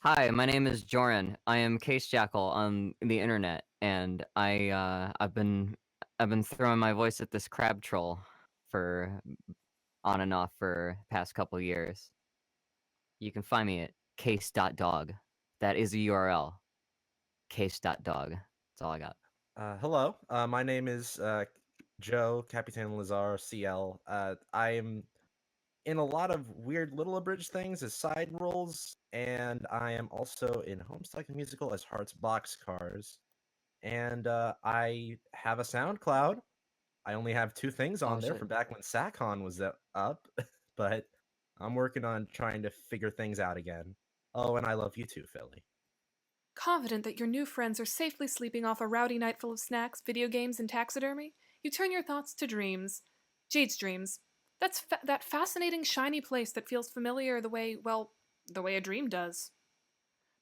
Hi, my name is Joran. I am Case Jackal on the internet, and I've been throwing my voice at this crab troll for on and off for past couple years. You can find me at case.dog. That is a URL. Case.dog. That's all I got. Hello, my name is Joe Capitan Lazar CL. I am in a lot of weird little abridged things as side roles, and I am also in Homestuck the Musical as Hearts Boxcars. And I have a SoundCloud. I only have two things Oh on there shit. from back when SACON was up, but I'm working on trying to figure things out again. Oh, and I love you too, Philly. Confident that your new friends are safely sleeping off a rowdy night full of snacks, video games, and taxidermy, you turn your thoughts to dreams. Jade's dreams. That's that fascinating, shiny place that feels familiar the way a dream does.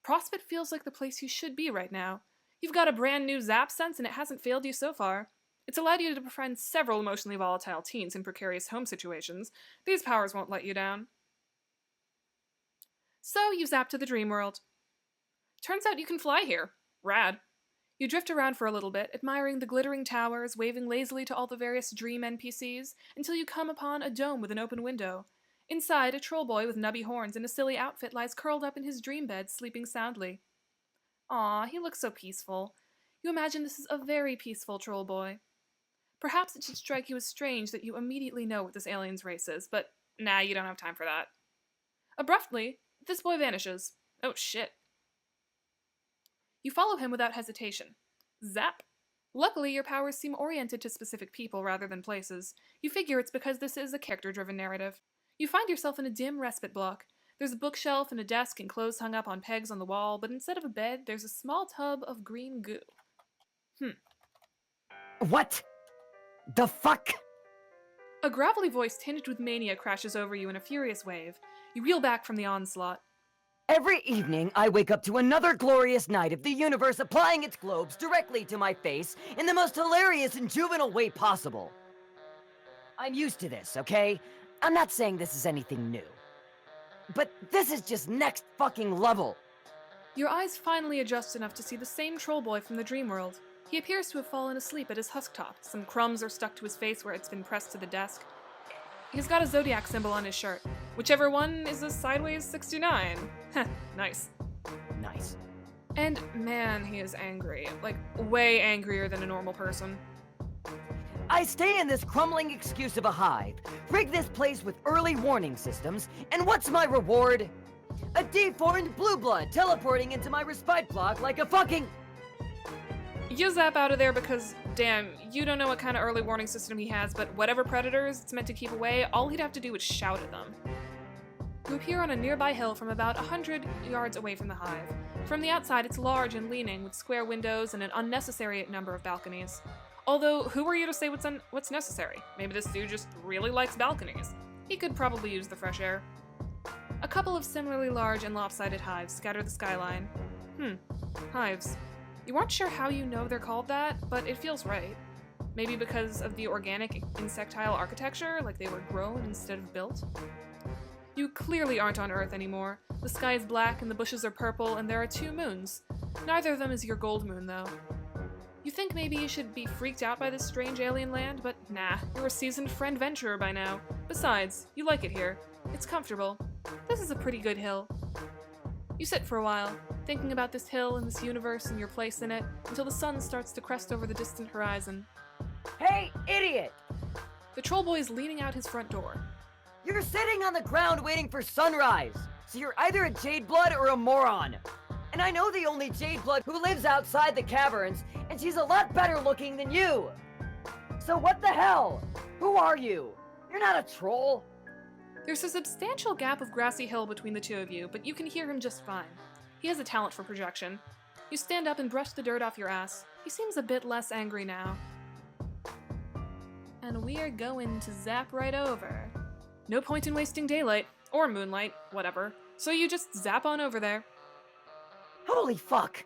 Prospect feels like the place you should be right now. You've got a brand new zap sense and it hasn't failed you so far. It's allowed you to befriend several emotionally volatile teens in precarious home situations. These powers won't let you down. So you zap to the dream world. Turns out you can fly here. Rad. You drift around for a little bit, admiring the glittering towers, waving lazily to all the various dream NPCs, until you come upon a dome with an open window. Inside, a troll boy with nubby horns and a silly outfit lies curled up in his dream bed, sleeping soundly. Aw, he looks so peaceful. You imagine this is a very peaceful troll boy. Perhaps it should strike you as strange that you immediately know what this alien's race is, but nah, you don't have time for that. Abruptly, this boy vanishes. Oh shit. You follow him without hesitation. Zap! Luckily, your powers seem oriented to specific people rather than places. You figure it's because this is a character-driven narrative. You find yourself in a dim respite block. There's a bookshelf and a desk and clothes hung up on pegs on the wall, but instead of a bed, there's a small tub of green goo. What? The fuck? A gravelly voice tinged with mania crashes over you in a furious wave. You reel back from the onslaught. Every evening, I wake up to another glorious night of the universe applying its globes directly to my face in the most hilarious and juvenile way possible. I'm used to this, okay? I'm not saying this is anything new. But this is just next fucking level. Your eyes finally adjust enough to see the same troll boy from the dream world. He appears to have fallen asleep at his husk top. Some crumbs are stuck to his face where it's been pressed to the desk. He's got a zodiac symbol on his shirt. Whichever one is a sideways 69. Heh, nice. Nice. And man, he is angry. Like, way angrier than a normal person. I stay in this crumbling excuse of a hive, rig this place with early warning systems, and what's my reward? A deformed blue blood teleporting into my respite block like a fucking... You zap out of there because, damn, you don't know what kind of early warning system he has, but whatever predators it's meant to keep away, all he'd have to do is shout at them. You appear on a nearby hill from about 100 yards away from the hive. From the outside, it's large and leaning, with square windows and an unnecessary number of balconies. Although, who are you to say what's necessary? Maybe this dude just really likes balconies. He could probably use the fresh air. A couple of similarly large and lopsided hives scatter the skyline. Hives. You aren't sure how you know they're called that, but it feels right. Maybe because of the organic insectile architecture, like they were grown instead of built? You clearly aren't on Earth anymore. The sky is black and the bushes are purple and there are 2 moons. Neither of them is your gold moon, though. You think maybe you should be freaked out by this strange alien land, but nah, you're a seasoned friend venturer by now. Besides, you like it here. It's comfortable. This is a pretty good hill. You sit for a while, thinking about this hill and this universe and your place in it, until the sun starts to crest over the distant horizon. Hey, idiot! The troll boy is leaning out his front door. You're sitting on the ground waiting for sunrise, so you're either a Jade Blood or a moron. And I know the only Jade Blood who lives outside the caverns, and she's a lot better looking than you. So what the hell? Who are you? You're not a troll. There's a substantial gap of grassy hill between the two of you, but you can hear him just fine. He has a talent for projection. You stand up and brush the dirt off your ass. He seems a bit less angry now. And we're going to zap right over. No point in wasting daylight, or moonlight, whatever. So you just zap on over there. Holy fuck!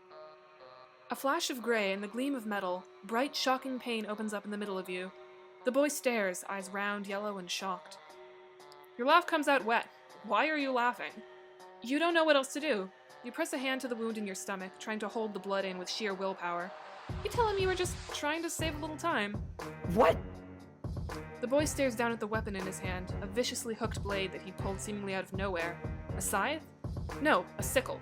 A flash of gray and the gleam of metal, bright, shocking pain opens up in the middle of you. The boy stares, eyes round, yellow, and shocked. Your laugh comes out wet. Why are you laughing? You don't know what else to do. You press a hand to the wound in your stomach, trying to hold the blood in with sheer willpower. You tell him you were just trying to save a little time. What? The boy stares down at the weapon in his hand, a viciously hooked blade that he'd pulled seemingly out of nowhere. A scythe? No, a sickle.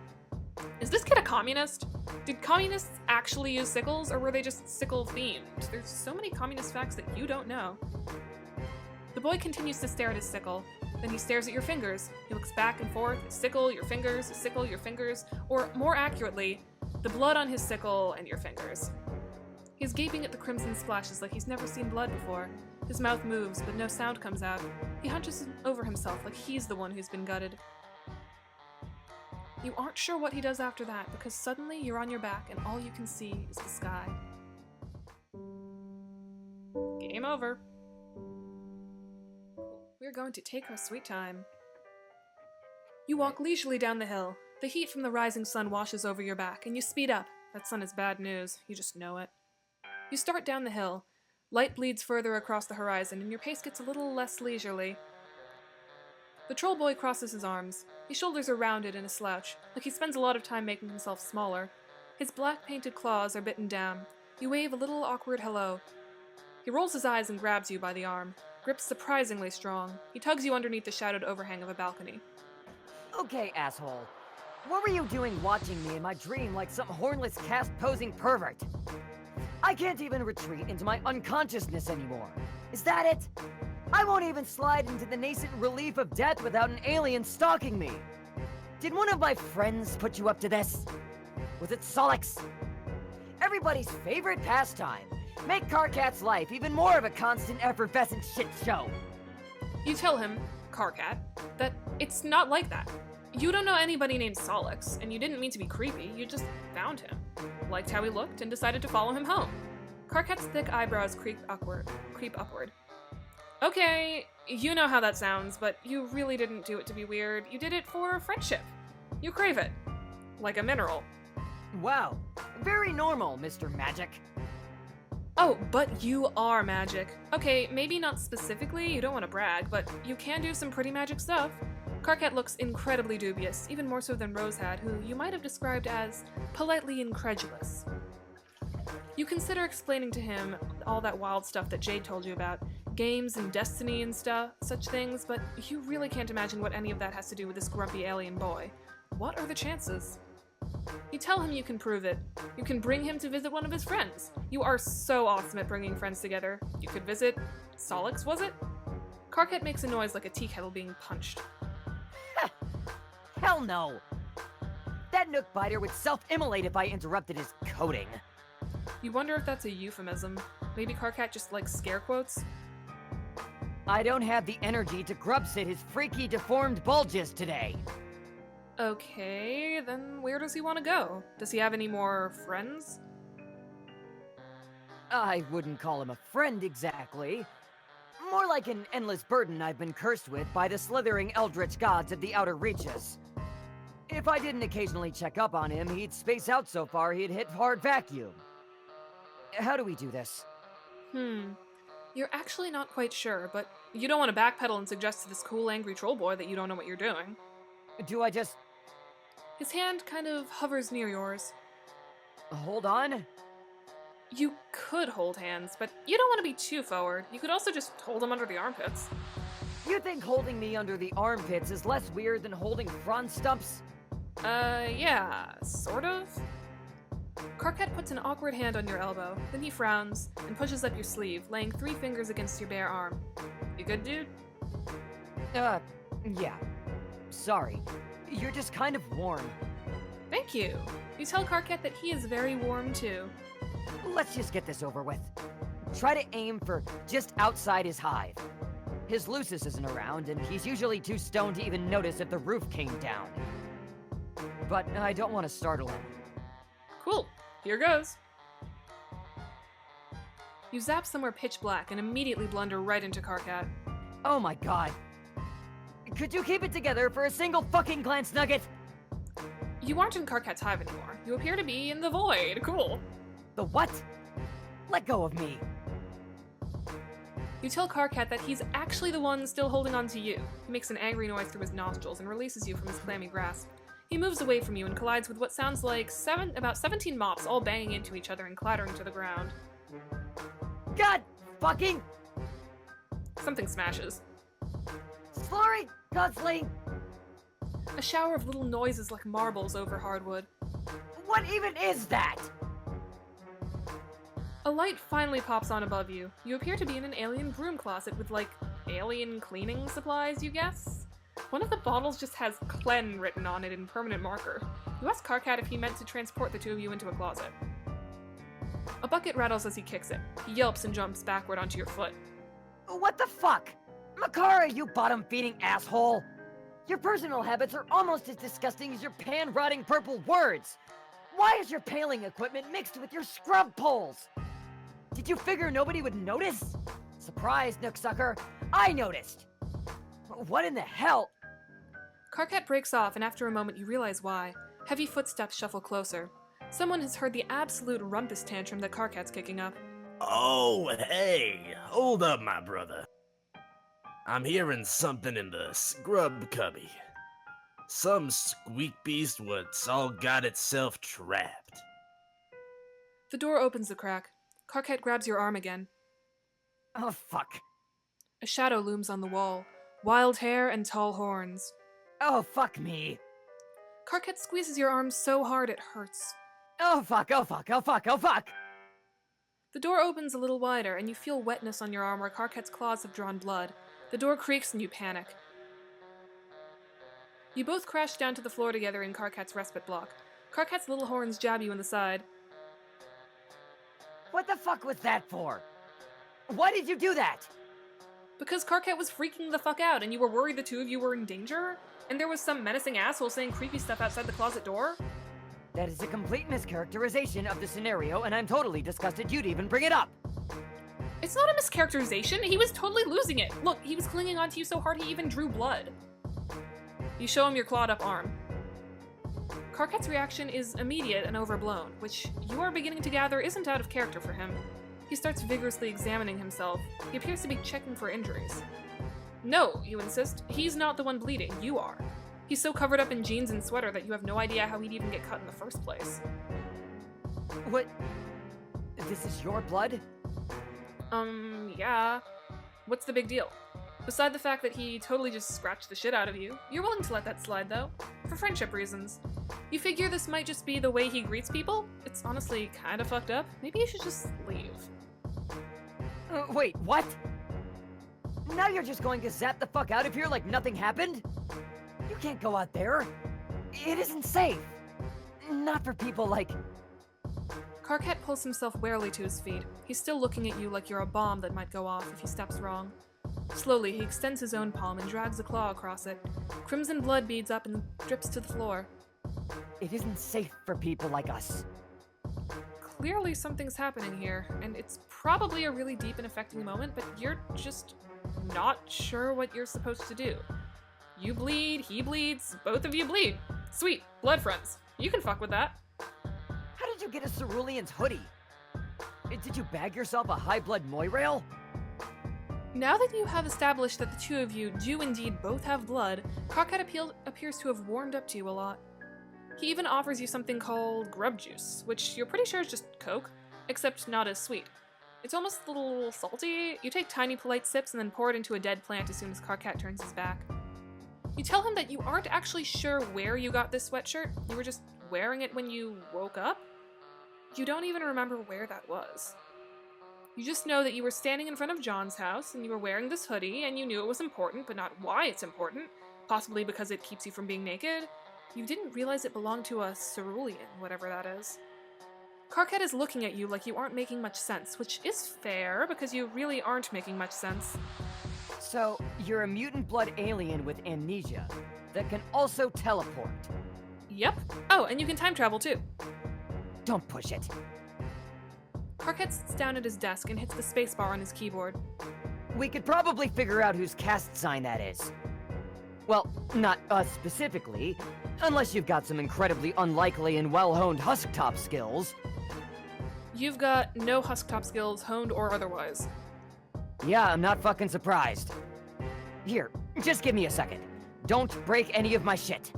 Is this kid a communist? Did communists actually use sickles, or were they just sickle-themed? There's so many communist facts that you don't know. The boy continues to stare at his sickle. Then he stares at your fingers. He looks back and forth, sickle, your fingers, sickle, your fingers, or more accurately, the blood on his sickle and your fingers. He's gaping at the crimson splashes like he's never seen blood before. His mouth moves, but no sound comes out. He hunches over himself like he's the one who's been gutted. You aren't sure what he does after that, because suddenly you're on your back and all you can see is the sky. Game over. We're going to take our sweet time. You walk leisurely down the hill. The heat from the rising sun washes over your back, and you speed up. That sun is bad news. You just know it. You start down the hill. Light bleeds further across the horizon, and your pace gets a little less leisurely. The troll boy crosses his arms. His shoulders are rounded in a slouch, like he spends a lot of time making himself smaller. His black painted claws are bitten down. You wave a little awkward hello. He rolls his eyes and grabs you by the arm. Grip's surprisingly strong. He tugs you underneath the shadowed overhang of a balcony. Okay, asshole. What were you doing watching me in my dream like some hornless cast-posing pervert? I can't even retreat into my unconsciousness anymore. Is that it? I won't even slide into the nascent relief of death without an alien stalking me. Did one of my friends put you up to this? Was it Solix? Everybody's favorite pastime. Make Karkat's life even more of a constant effervescent shit show. You tell him, Karkat, that it's not like that. You don't know anybody named Solix, and you didn't mean to be creepy, you just found him. Liked how he looked and decided to follow him home. Karkat's thick eyebrows creep upward. Okay, you know how that sounds, but you really didn't do it to be weird. You did it for friendship. You crave it. Like a mineral. Wow, very normal, Mr. Magic. Oh, but you are magic. Okay, maybe not specifically, you don't want to brag, but you can do some pretty magic stuff. Karkat looks incredibly dubious, even more so than Rose had, who you might have described as politely incredulous. You consider explaining to him all that wild stuff that Jade told you about, games and destiny and such things, but you really can't imagine what any of that has to do with this grumpy alien boy. What are the chances? You tell him you can prove it. You can bring him to visit one of his friends. You are so awesome at bringing friends together. You could visit Solix, was it? Karkat makes a noise like a tea kettle being punched. Hell no! That Nook Biter would self-immolate if I interrupted his coding. You wonder if that's a euphemism. Maybe Karkat just likes scare quotes? I don't have the energy to grub sit his freaky deformed bulges today. Okay, then where does he want to go? Does he have any more friends? I wouldn't call him a friend exactly. More like an endless burden I've been cursed with by the slithering eldritch gods of the outer reaches. If I didn't occasionally check up on him, he'd space out so far he'd hit hard vacuum. How do we do this? You're actually not quite sure, but you don't want to backpedal and suggest to this cool, angry troll boy that you don't know what you're doing. Do I just... His hand kind of hovers near yours. hold on? You could hold hands, but you don't want to be too forward. You could also just hold them under the armpits. You think holding me under the armpits is less weird than holding frond stumps? Yeah, sort of. Karkat puts an awkward hand on your elbow, then he frowns and pushes up your sleeve, laying 3 fingers against your bare arm. You good, dude? Yeah. Sorry. You're just kind of warm. Thank you. You tell Karkat that he is very warm, too. Let's just get this over with. Try to aim for just outside his hive. His Lucis isn't around, and he's usually too stoned to even notice if the roof came down. But I don't want to startle him. Cool. Here goes. You zap somewhere pitch black and immediately blunder right into Karkat. Oh my god. Could you keep it together for a single fucking glance nugget? You aren't in Karkat's hive anymore. You appear to be in the void. Cool. The what? Let go of me. You tell Karkat that he's actually the one still holding on to you. He makes an angry noise through his nostrils and releases you from his clammy grasp. He moves away from you and collides with what sounds like about 17 mops all banging into each other and clattering to the ground. God fucking Something smashes. sorry, Gosling. A shower of little noises like marbles over hardwood. What even is that? A light finally pops on above you. You appear to be in an alien broom closet with, like, alien cleaning supplies, you guess? One of the bottles just has Clen written on it in permanent marker. You ask Karkat if he meant to transport the two of you into a closet. A bucket rattles as he kicks it. He yelps and jumps backward onto your foot. What the fuck? Makara, you bottom-feeding asshole! Your personal habits are almost as disgusting as your pan-rotting purple words! Why is your paling equipment mixed with your scrub poles? Did you figure nobody would notice? Surprise, Nooksucker! I noticed! What in the hell? Karkat breaks off, and after a moment you realize why. Heavy footsteps shuffle closer. Someone has heard the absolute rumpus tantrum that Karkat's kicking up. Oh, hey, hold up, my brother. I'm hearing something in the scrub cubby. Some squeak beast what's all got itself trapped. The door opens a crack. Karkat grabs your arm again. Oh, fuck. A shadow looms on the wall. Wild hair and tall horns. Oh, fuck me. Karkat squeezes your arm so hard it hurts. Oh, fuck, oh, fuck, oh, fuck, oh, fuck! The door opens a little wider, and you feel wetness on your arm where Karkat's claws have drawn blood. The door creaks and you panic. You both crash down to the floor together in Karkat's respite block. Karkat's little horns jab you in the side. What the fuck was that for? Why did you do that? Because Karkat was freaking the fuck out and you were worried the two of you were in danger? And there was some menacing asshole saying creepy stuff outside the closet door? That is a complete mischaracterization of the scenario, and I'm totally disgusted you'd even bring it up. It's not a mischaracterization. He was totally losing it. Look, he was clinging onto you so hard he even drew blood. You show him your clawed up arm. Karkat's reaction is immediate and overblown, which you are beginning to gather isn't out of character for him. He starts vigorously examining himself. He appears to be checking for injuries. No, you insist. He's not the one bleeding. You are. He's so covered up in jeans and sweater that you have no idea how he'd even get cut in the first place. What? This is your blood? Yeah. What's the big deal? Beside the fact that he totally just scratched the shit out of you, you're willing to let that slide though, for friendship reasons. You figure this might just be the way he greets people? It's honestly kinda fucked up. Maybe you should just leave. Wait, what? Now you're just going to zap the fuck out of here like nothing happened? You can't go out there. It isn't safe. Not for people like... Karkat pulls himself warily to his feet. He's still looking at you like you're a bomb that might go off if he steps wrong. Slowly, he extends his own palm and drags a claw across it. Crimson blood beads up and drips to the floor. It isn't safe for people like us. Clearly something's happening here, and it's probably a really deep and affecting moment, but you're just not sure what you're supposed to do. You bleed, he bleeds, both of you bleed. Sweet, blood friends. You can fuck with that. How did you get a cerulean's hoodie? Did you bag yourself a high-blood Moirail? Now that you have established that the two of you do indeed both have blood, Karkat appears to have warmed up to you a lot. He even offers you something called grub juice, which you're pretty sure is just Coke, except not as sweet. It's almost a little salty. You take tiny polite sips and then pour it into a dead plant as soon as Karkat turns his back. You tell him that you aren't actually sure where you got this sweatshirt, you were just wearing it when you woke up? You don't even remember where that was. You just know that you were standing in front of John's house, and you were wearing this hoodie, and you knew it was important, but not why it's important, possibly because it keeps you from being naked. You didn't realize it belonged to a cerulean, whatever that is. Karkat is looking at you like you aren't making much sense, which is fair, because you really aren't making much sense. So, you're a mutant blood alien with amnesia that can also teleport. Yep. Oh, and you can time travel too. Don't push it. Karkat sits down at his desk and hits the spacebar on his keyboard. We could probably figure out whose caste sign that is. Well, not us specifically, unless you've got some incredibly unlikely and well-honed husktop skills. You've got no husktop skills, honed or otherwise. Yeah, I'm not fucking surprised. Here, just give me a second. Don't break any of my shit.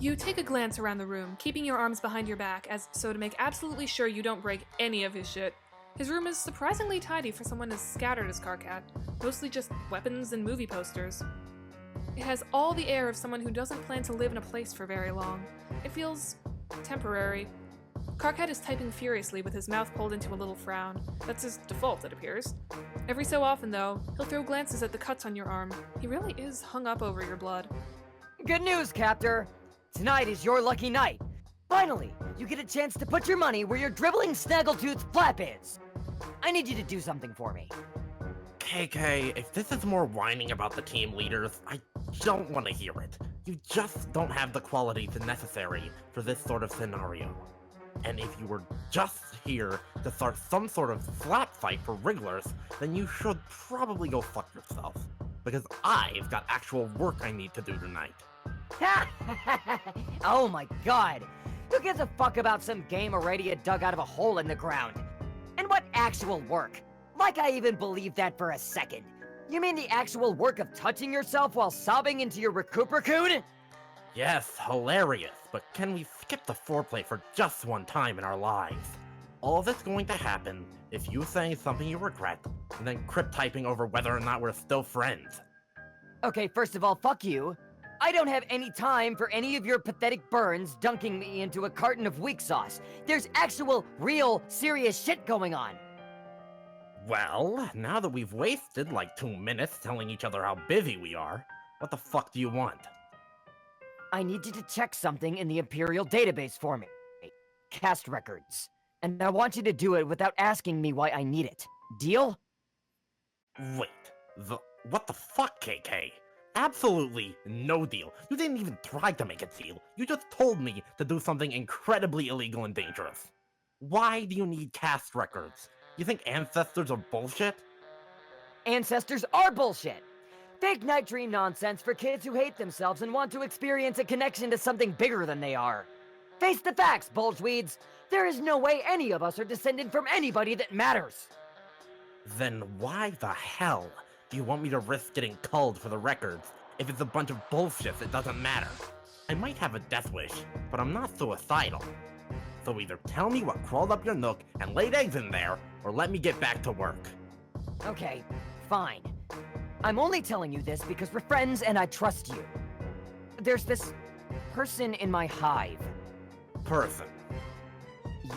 You take a glance around the room, keeping your arms behind your back as so to make absolutely sure you don't break any of his shit. His room is surprisingly tidy for someone as scattered as Karkat, mostly just weapons and movie posters. It has all the air of someone who doesn't plan to live in a place for very long. It feels temporary. Karkat is typing furiously with his mouth pulled into a little frown. That's his default, it appears. Every so often, though, he'll throw glances at the cuts on your arm. He really is hung up over your blood. Good news, Captor! Tonight is your lucky night. Finally, you get a chance to put your money where your dribbling snaggletooth flap is. I need you to do something for me. KK, if this is more whining about the team leaders, I don't want to hear it. You just don't have the qualities necessary for this sort of scenario. And if you were just here to start some sort of slap fight for Wrigglers, then you should probably go fuck yourself. Because I've got actual work I need to do tonight. Oh my god! Who gives a fuck about some game Aradia dug out of a hole in the ground? And what actual work? Like I even believe that for a second. You mean the actual work of touching yourself while sobbing into your recupercoon? Yes, hilarious, but can we skip the foreplay for just one time in our lives? All that's going to happen is you saying something you regret, and then crypt typing over whether or not we're still friends. Okay, first of all, fuck you. I don't have any time for any of your pathetic burns dunking me into a carton of weak sauce. There's actual, real, serious shit going on. Well, now that we've wasted like 2 minutes telling each other how busy we are, what the fuck do you want? I need you to check something in the Imperial database for me. Cast records. And I want you to do it without asking me why I need it. Deal? Wait, what the fuck, KK? Absolutely no deal. You didn't even try to make a deal. You just told me to do something incredibly illegal and dangerous. Why do you need cast records? You think ancestors are bullshit? Ancestors are bullshit! Fake night dream nonsense for kids who hate themselves and want to experience a connection to something bigger than they are. Face the facts, bulgeweeds! There is no way any of us are descended from anybody that matters! Then why the hell do you want me to risk getting culled for the records if it's a bunch of bullshit that doesn't matter? I might have a death wish, but I'm not suicidal. So either tell me what crawled up your nook and laid eggs in there, or let me get back to work. Okay, fine. I'm only telling you this because we're friends and I trust you. There's this person in my hive. Person.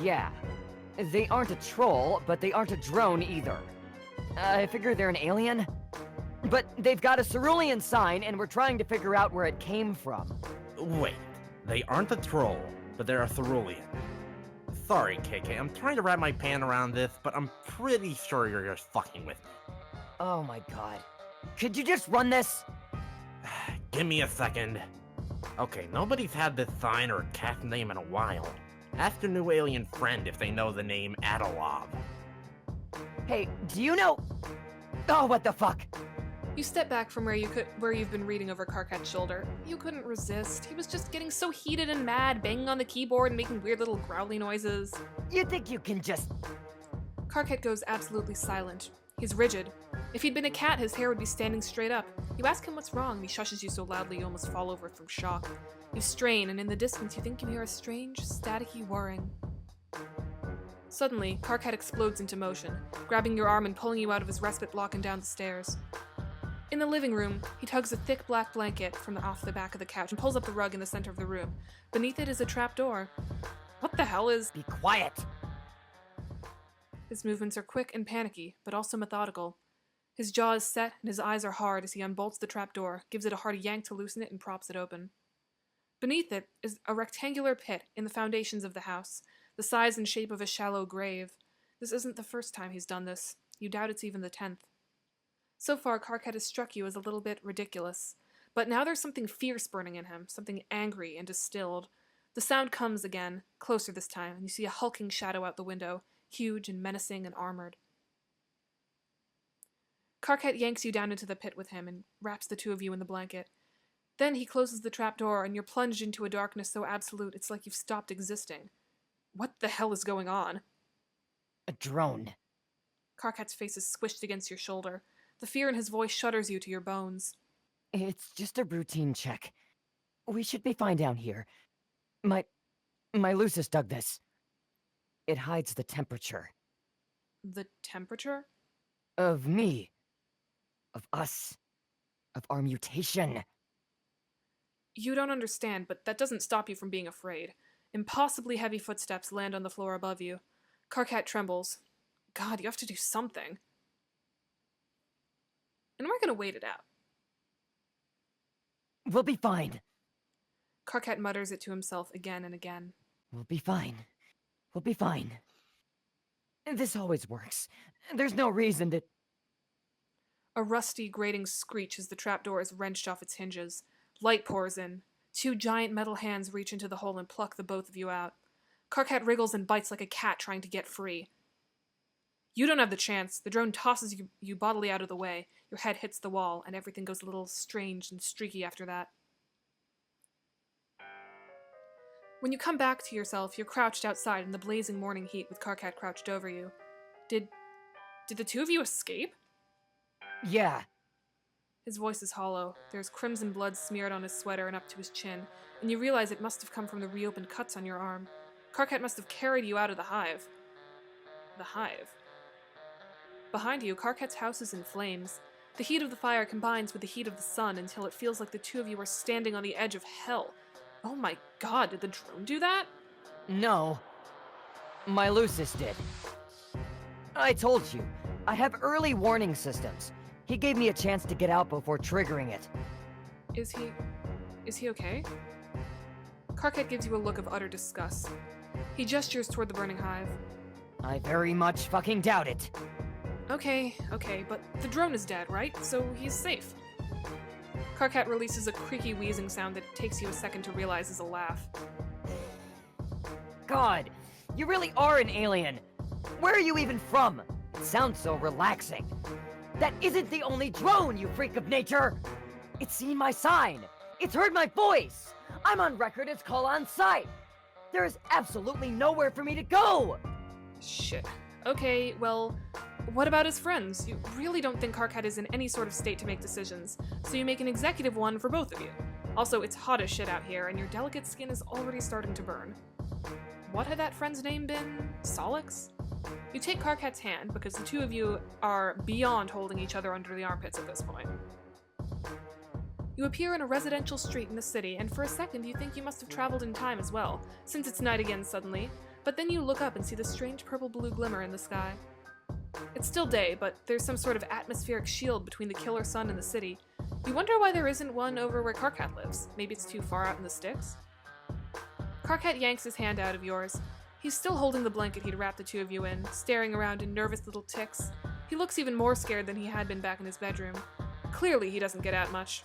Yeah. They aren't a troll, but they aren't a drone either. I figure they're an alien? But they've got a cerulean sign and we're trying to figure out where it came from. Wait, they aren't a troll, but they're a cerulean. Sorry, KK, I'm trying to wrap my pan around this, but I'm pretty sure you're just fucking with me. Oh my god. Could you just run this? Give me a second. Okay, nobody's had this sign or cat name in a while. Ask your new alien friend if they know the name Adalov. Hey, do you know... Oh, what the fuck? You step back from where you've been reading over Karkat's shoulder. You couldn't resist. He was just getting so heated and mad, banging on the keyboard and making weird little growly noises. You think you can just... Karkat goes absolutely silent. He's rigid. If he'd been a cat, his hair would be standing straight up. You ask him what's wrong, and he shushes you so loudly you almost fall over from shock. You strain, and in the distance you think you hear a strange, staticky whirring. Suddenly, Karkat explodes into motion, grabbing your arm and pulling you out of his respite block and down the stairs. In the living room, he tugs a thick black blanket from off the back of the couch and pulls up the rug in the center of the room. Beneath it is a trapdoor. What the hell is... Be quiet! His movements are quick and panicky, but also methodical. His jaw is set and his eyes are hard as he unbolts the trapdoor, gives it a hearty yank to loosen it, and props it open. Beneath it is a rectangular pit in the foundations of the house, the size and shape of a shallow grave. This isn't the first time he's done this. You doubt it's even the 10th. So far, Karkat has struck you as a little bit ridiculous, but now there's something fierce burning in him, something angry and distilled. The sound comes again, closer this time, and you see a hulking shadow out the window, huge and menacing and armored. Karkat yanks you down into the pit with him and wraps the two of you in the blanket. Then he closes the trapdoor and you're plunged into a darkness so absolute it's like you've stopped existing. What the hell is going on? A drone. Karkat's face is squished against your shoulder. The fear in his voice shudders you to your bones. It's just a routine check. We should be fine down here. My Lucis dug this. It hides the temperature. The temperature? Of me. Of us. Of our mutation. You don't understand, but that doesn't stop you from being afraid. Impossibly heavy footsteps land on the floor above you. Karkat trembles. God, you have to do something. And we're gonna wait it out. We'll be fine. Karkat mutters it to himself again and again. We'll be fine. We'll be fine. This always works. There's no reason to... A rusty, grating screech as the trapdoor is wrenched off its hinges. Light pours in. Two giant metal hands reach into the hole and pluck the both of you out. Karkat wriggles and bites like a cat trying to get free. You don't have the chance. The drone tosses you bodily out of the way. Your head hits the wall, and everything goes a little strange and streaky after that. When you come back to yourself, you're crouched outside in the blazing morning heat with Karkat crouched over you. Did the two of you escape? Yeah. His voice is hollow. There's crimson blood smeared on his sweater and up to his chin, and you realize it must have come from the reopened cuts on your arm. Karkat must have carried you out of the hive. The hive. Behind you, Karkat's house is in flames. The heat of the fire combines with the heat of the sun until it feels like the two of you are standing on the edge of hell. Oh my god, did the drone do that? No. My Lucis did. I told you, I have early warning systems. He gave me a chance to get out before triggering it. Is he okay? Karkat gives you a look of utter disgust. He gestures toward the burning hive. I very much fucking doubt it. Okay, but the drone is dead, right? So he's safe. Karkat releases a creaky wheezing sound that takes you a second to realize is a laugh. God, you really are an alien. Where are you even from? It sounds so relaxing. That isn't the only drone, you freak of nature! It's seen my sign! It's heard my voice! I'm on record as call on site! There is absolutely nowhere for me to go! Shit. Okay, well, what about his friends? You really don't think Karkat is in any sort of state to make decisions, so you make an executive one for both of you. Also, it's hot as shit out here, and your delicate skin is already starting to burn. What had that friend's name been? Solix? You take Karkat's hand, because the two of you are beyond holding each other under the armpits at this point. You appear in a residential street in the city, and for a second you think you must have traveled in time as well, since it's night again suddenly, but then you look up and see the strange purple-blue glimmer in the sky. It's still day, but there's some sort of atmospheric shield between the killer sun and the city. You wonder why there isn't one over where Karkat lives. Maybe it's too far out in the sticks? Karkat yanks his hand out of yours. He's still holding the blanket he'd wrapped the two of you in, staring around in nervous little ticks. He looks even more scared than he had been back in his bedroom. Clearly he doesn't get out much.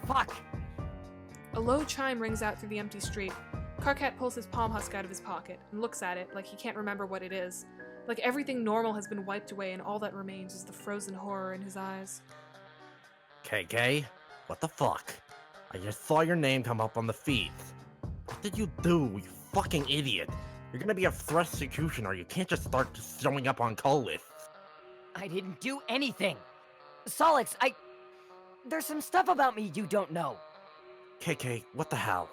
Fuck! A low chime rings out through the empty street. Karkat pulls his palm husk out of his pocket and looks at it like he can't remember what it is. Like everything normal has been wiped away and all that remains is the frozen horror in his eyes. KK, what the fuck? I just saw your name come up on the feeds. What did you do, you fucking idiot? You're gonna be a thrust executioner, you can't just start just showing up on call lists. I didn't do anything! Solix, there's some stuff about me you don't know. KK, what the hell?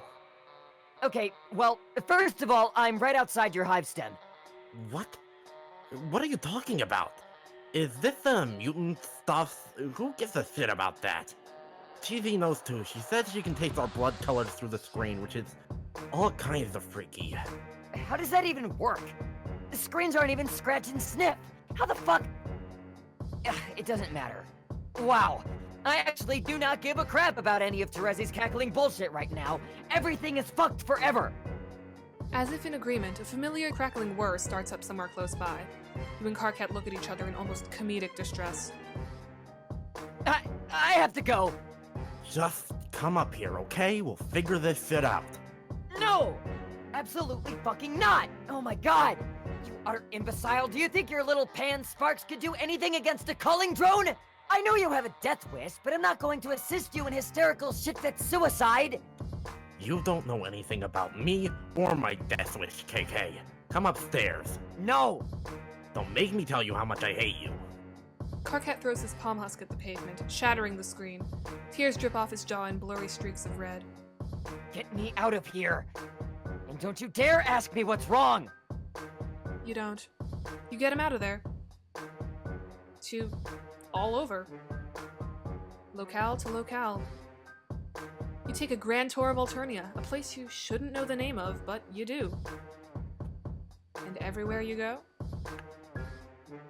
Okay, well, first of all, I'm right outside your hive stem. What? What are you talking about? Is this mutant stuff? Who gives a shit about that? TV knows too. She said she can taste our blood colors through the screen, which is all kinds of freaky. How does that even work? The screens aren't even scratch and sniff. How the fuck? It doesn't matter. Wow. I actually do not give a crap about any of Terezi's cackling bullshit right now. Everything is fucked forever. As if in agreement, a familiar crackling whir starts up somewhere close by. You and Karkat look at each other in almost comedic distress. I have to go. Just come up here, okay? We'll figure this shit out. No! Absolutely fucking not! Oh my god! You utter imbecile, do you think your little Pan Sparks could do anything against a culling drone? I know you have a death wish, but I'm not going to assist you in hysterical shit-fit suicide! You don't know anything about me or my death wish, KK. Come upstairs. No! Don't make me tell you how much I hate you. Karkat throws his palm husk at the pavement, shattering the screen. Tears drip off his jaw in blurry streaks of red. Get me out of here! And don't you dare ask me what's wrong! You don't. You get him out of there. To all over. Locale to locale. You take a grand tour of Alternia, a place you shouldn't know the name of, but you do. And everywhere you go,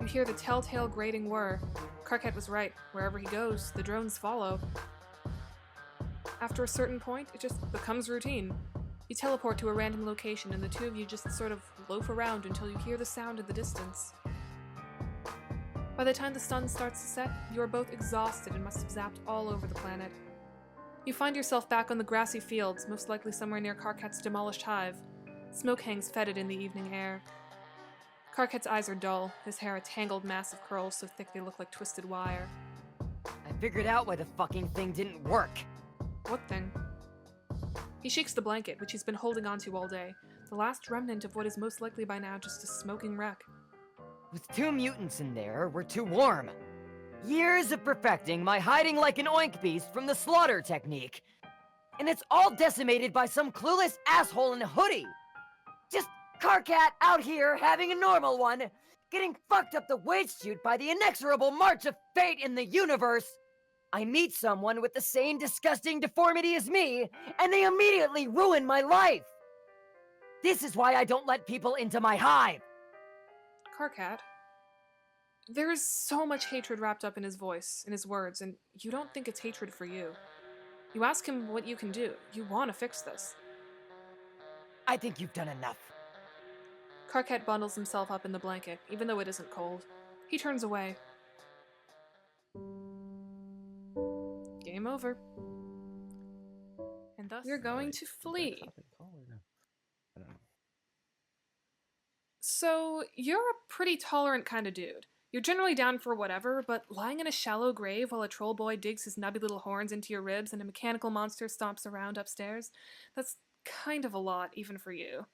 you hear the telltale grating whir. Karkat was right. Wherever he goes, the drones follow. After a certain point, it just becomes routine. You teleport to a random location and the two of you just sort of loaf around until you hear the sound in the distance. By the time the sun starts to set, you are both exhausted and must have zapped all over the planet. You find yourself back on the grassy fields, most likely somewhere near Karkat's demolished hive. Smoke hangs fetid in the evening air. Karkat's eyes are dull, his hair a tangled mass of curls so thick they look like twisted wire. I figured out why the fucking thing didn't work. What thing? He shakes the blanket, which he's been holding onto all day, the last remnant of what is most likely by now just a smoking wreck. With 2 mutants in there, we're too warm. Years of perfecting my hiding like an oink beast from the slaughter technique. And it's all decimated by some clueless asshole in a hoodie. Just Karkat out here having a normal one, getting fucked up the wage chute by the inexorable march of fate in the universe. I meet someone with the same disgusting deformity as me, and they immediately ruin my life. This is why I don't let people into my hive. Karkat, there is so much hatred wrapped up in his voice, in his words, and you don't think it's hatred for you. You ask him what you can do. You want to fix this. I think you've done enough. Karkat bundles himself up in the blanket, even though it isn't cold. He turns away. Game over. And thus, you're going to flee. So, you're a pretty tolerant kind of dude. You're generally down for whatever, but lying in a shallow grave while a troll boy digs his nubby little horns into your ribs and a mechanical monster stomps around upstairs, that's kind of a lot, even for you.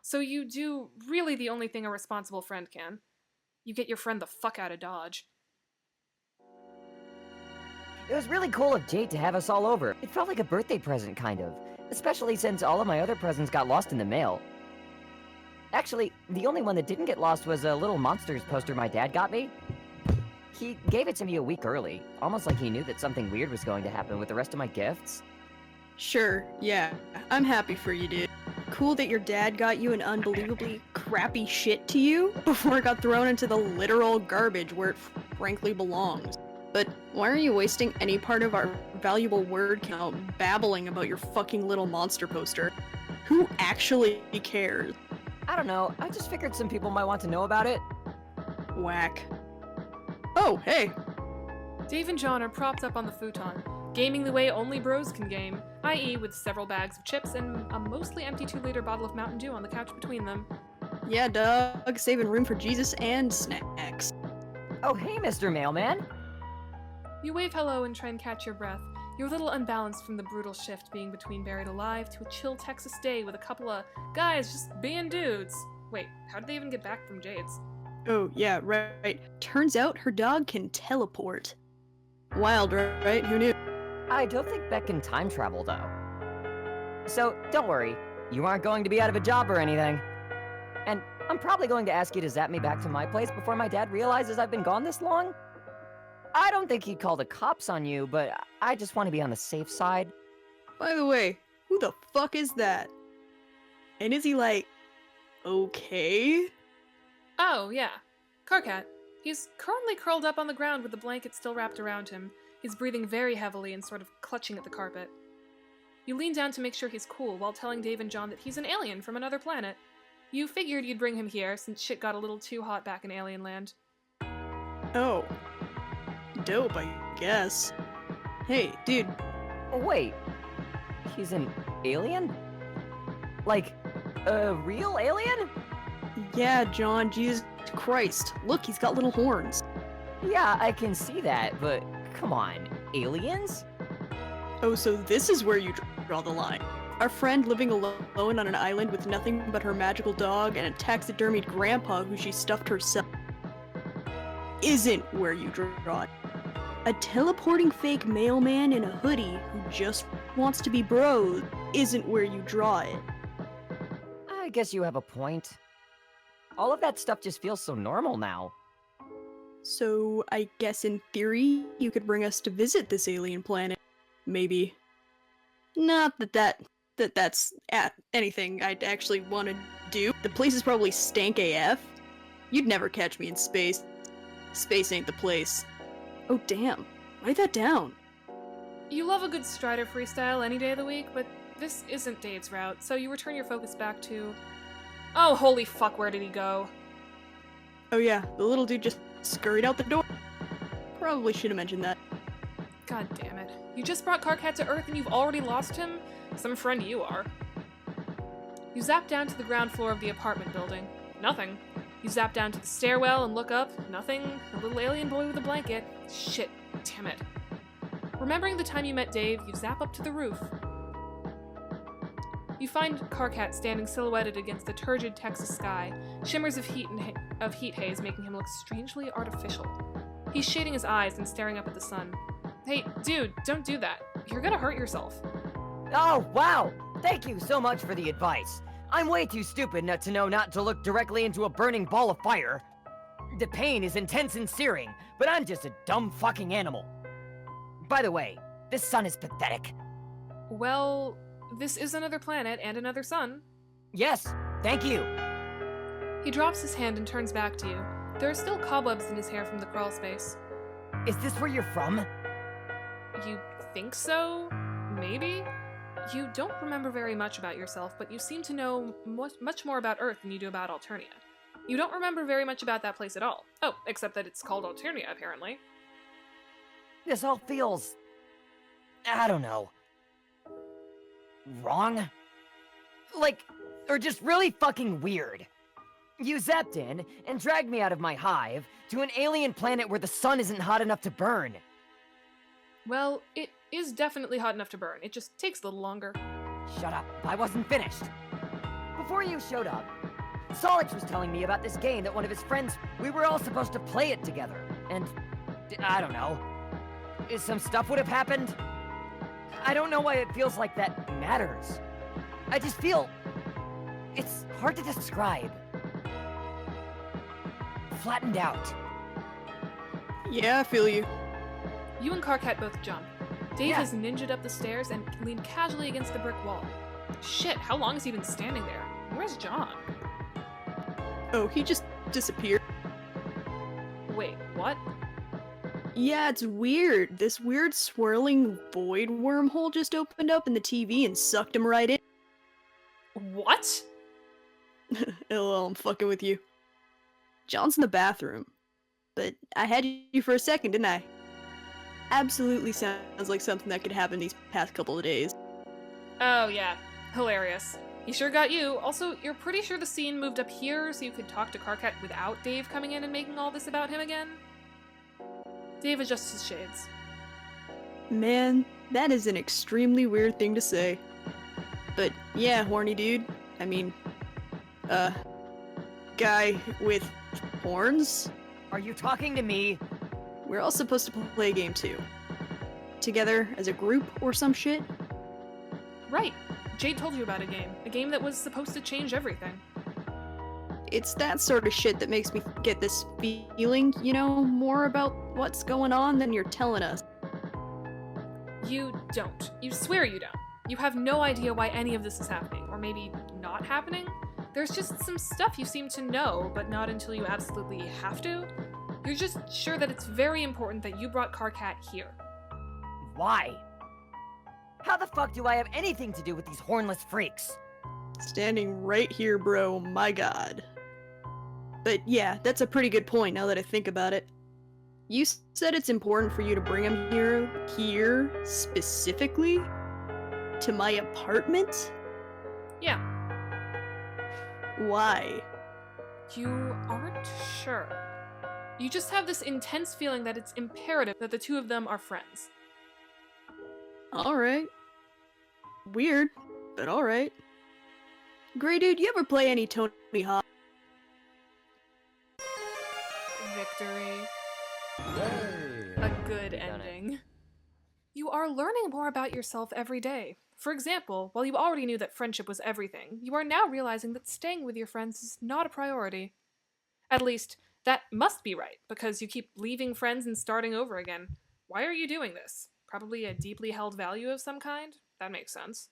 So you do really the only thing a responsible friend can. You get your friend the fuck out of Dodge. It was really cool of Jade to have us all over. It felt like a birthday present, kind of. Especially since all of my other presents got lost in the mail. Actually, the only one that didn't get lost was a little Monsters poster my dad got me. He gave it to me a week early, almost like he knew that something weird was going to happen with the rest of my gifts. Sure, yeah. I'm happy for you, dude. Cool that your dad got you an unbelievably crappy shit to you before it got thrown into the literal garbage where it frankly belongs. But why are you wasting any part of our valuable word count babbling about your fucking little monster poster? Who actually cares? I don't know, I just figured some people might want to know about it. Whack. Oh, hey! Dave and John are propped up on the futon, gaming the way only bros can game, i.e. with several bags of chips and a mostly empty 2-liter bottle of Mountain Dew on the couch between them. Yeah, Doug, saving room for Jesus and snacks. Oh, hey, Mr. Mailman. You wave hello and try and catch your breath. You're a little unbalanced from the brutal shift being between buried alive to a chill Texas day with a couple of guys just being dudes. Wait, how did they even get back from Jade's? Oh, yeah, right. Turns out her dog can teleport. Wild, right? Who knew? I don't think Beck can time travel, though. So, don't worry. You aren't going to be out of a job or anything. And I'm probably going to ask you to zap me back to my place before my dad realizes I've been gone this long. I don't think he'd call the cops on you, but I just want to be on the safe side. By the way, who the fuck is that? And is he like, okay? Oh, yeah. Karkat. He's currently curled up on the ground with the blanket still wrapped around him. He's breathing very heavily and sort of clutching at the carpet. You lean down to make sure he's cool while telling Dave and John that he's an alien from another planet. You figured you'd bring him here since shit got a little too hot back in Alien Land. Oh. Dope, I guess. Hey, dude. Oh, wait. He's an alien? Like, a real alien? Yeah, John, Jesus Christ. Look, he's got little horns. Yeah, I can see that, but come on, aliens? Oh, so this is where you draw the line. Our friend living alone on an island with nothing but her magical dog and a taxidermied grandpa who she stuffed herself isn't where you draw it. A teleporting fake mailman in a hoodie who just wants to be bros isn't where you draw it. guess you have a point. All of that stuff just feels so normal now. So, I guess in theory, you could bring us to visit this alien planet. Maybe. Not that's anything I'd actually want to do. The place is probably stank AF. You'd never catch me in space. Space ain't the place. Oh damn, write that down. You love a good Strider freestyle any day of the week, but this isn't Dave's route, so you return your focus back to... Oh, holy fuck, where did he go? Oh yeah, the little dude just scurried out the door. Probably should have mentioned that. God damn it. You just brought Karkat to Earth and you've already lost him? Some friend you are. You zap down to the ground floor of the apartment building. Nothing. You zap down to the stairwell and look up. Nothing. A little alien boy with a blanket. Shit. Damn it. Remembering the time you met Dave, you zap up to the roof. You find Karkat standing silhouetted against the turgid Texas sky, shimmers of heat haze making him look strangely artificial. He's shading his eyes and staring up at the sun. Hey, dude, don't do that. You're gonna hurt yourself. Oh, wow! Thank you so much for the advice. I'm way too stupid not to know not to look directly into a burning ball of fire. The pain is intense and searing, but I'm just a dumb fucking animal. By the way, this sun is pathetic. Well, this is another planet and another sun. Yes, thank you. He drops his hand and turns back to you. There are still cobwebs in his hair from the crawl space. Is this where you're from? You think so? Maybe? You don't remember very much about yourself, but you seem to know much more about Earth than you do about Alternia. You don't remember very much about that place at all. Oh, except that it's called Alternia, apparently. This all feels... I don't know. Wrong? Like, or just really fucking weird. You zapped in and dragged me out of my hive to an alien planet where the sun isn't hot enough to burn. Well, it is definitely hot enough to burn. It just takes a little longer. Shut up, I wasn't finished. Before you showed up, Solix was telling me about this game that one of his friends... We were all supposed to play it together, and... I don't know. Some stuff would have happened? I don't know why it feels like that matters. I just feel... It's hard to describe. Flattened out. Yeah, I feel you. You and Karkat both jump. Dave Yeah. has ninja'd up the stairs and leaned casually against the brick wall. Shit, how long has he been standing there? Where's John? Oh, he just disappeared. Wait, what? Yeah, it's weird. This weird swirling void wormhole just opened up in the TV and sucked him right in. What? LOL, I'm fucking with you. John's in the bathroom. But I had you for a second, didn't I? Absolutely sounds like something that could happen these past couple of days. Oh, yeah. Hilarious. He sure got you. Also, you're pretty sure the scene moved up here so you could talk to Karkat without Dave coming in and making all this about him again? Dave adjusts his shades. Man, that is an extremely weird thing to say. But yeah, horny dude. I mean, guy with horns? Are you talking to me? We're all supposed to play a game too. Together as a group or some shit? Right. Jade told you about a game that was supposed to change everything. It's that sort of shit that makes me get this feeling, you know, more about what's going on than you're telling us. You don't. You swear you don't. You have no idea why any of this is happening, or maybe not happening. There's just some stuff you seem to know, but not until you absolutely have to. You're just sure that it's very important that you brought Karkat here. Why? How the fuck do I have anything to do with these hornless freaks? Standing right here, bro, my god. But yeah, that's a pretty good point now that I think about it. You said it's important for you to bring him here specifically? To my apartment? Yeah, Why? you aren't sure. You just have this intense feeling that it's imperative that the two of them are friends. Alright. Weird, but alright. Grey dude, you ever play any Tony Hawk? Victory. Yay! A good Done it. ending. You are learning more about yourself every day. For example, while you already knew that friendship was everything, you are now realizing that staying with your friends is not a priority. At least, that must be right, because you keep leaving friends and starting over again. Why are you doing this? Probably a deeply held value of some kind? That makes sense.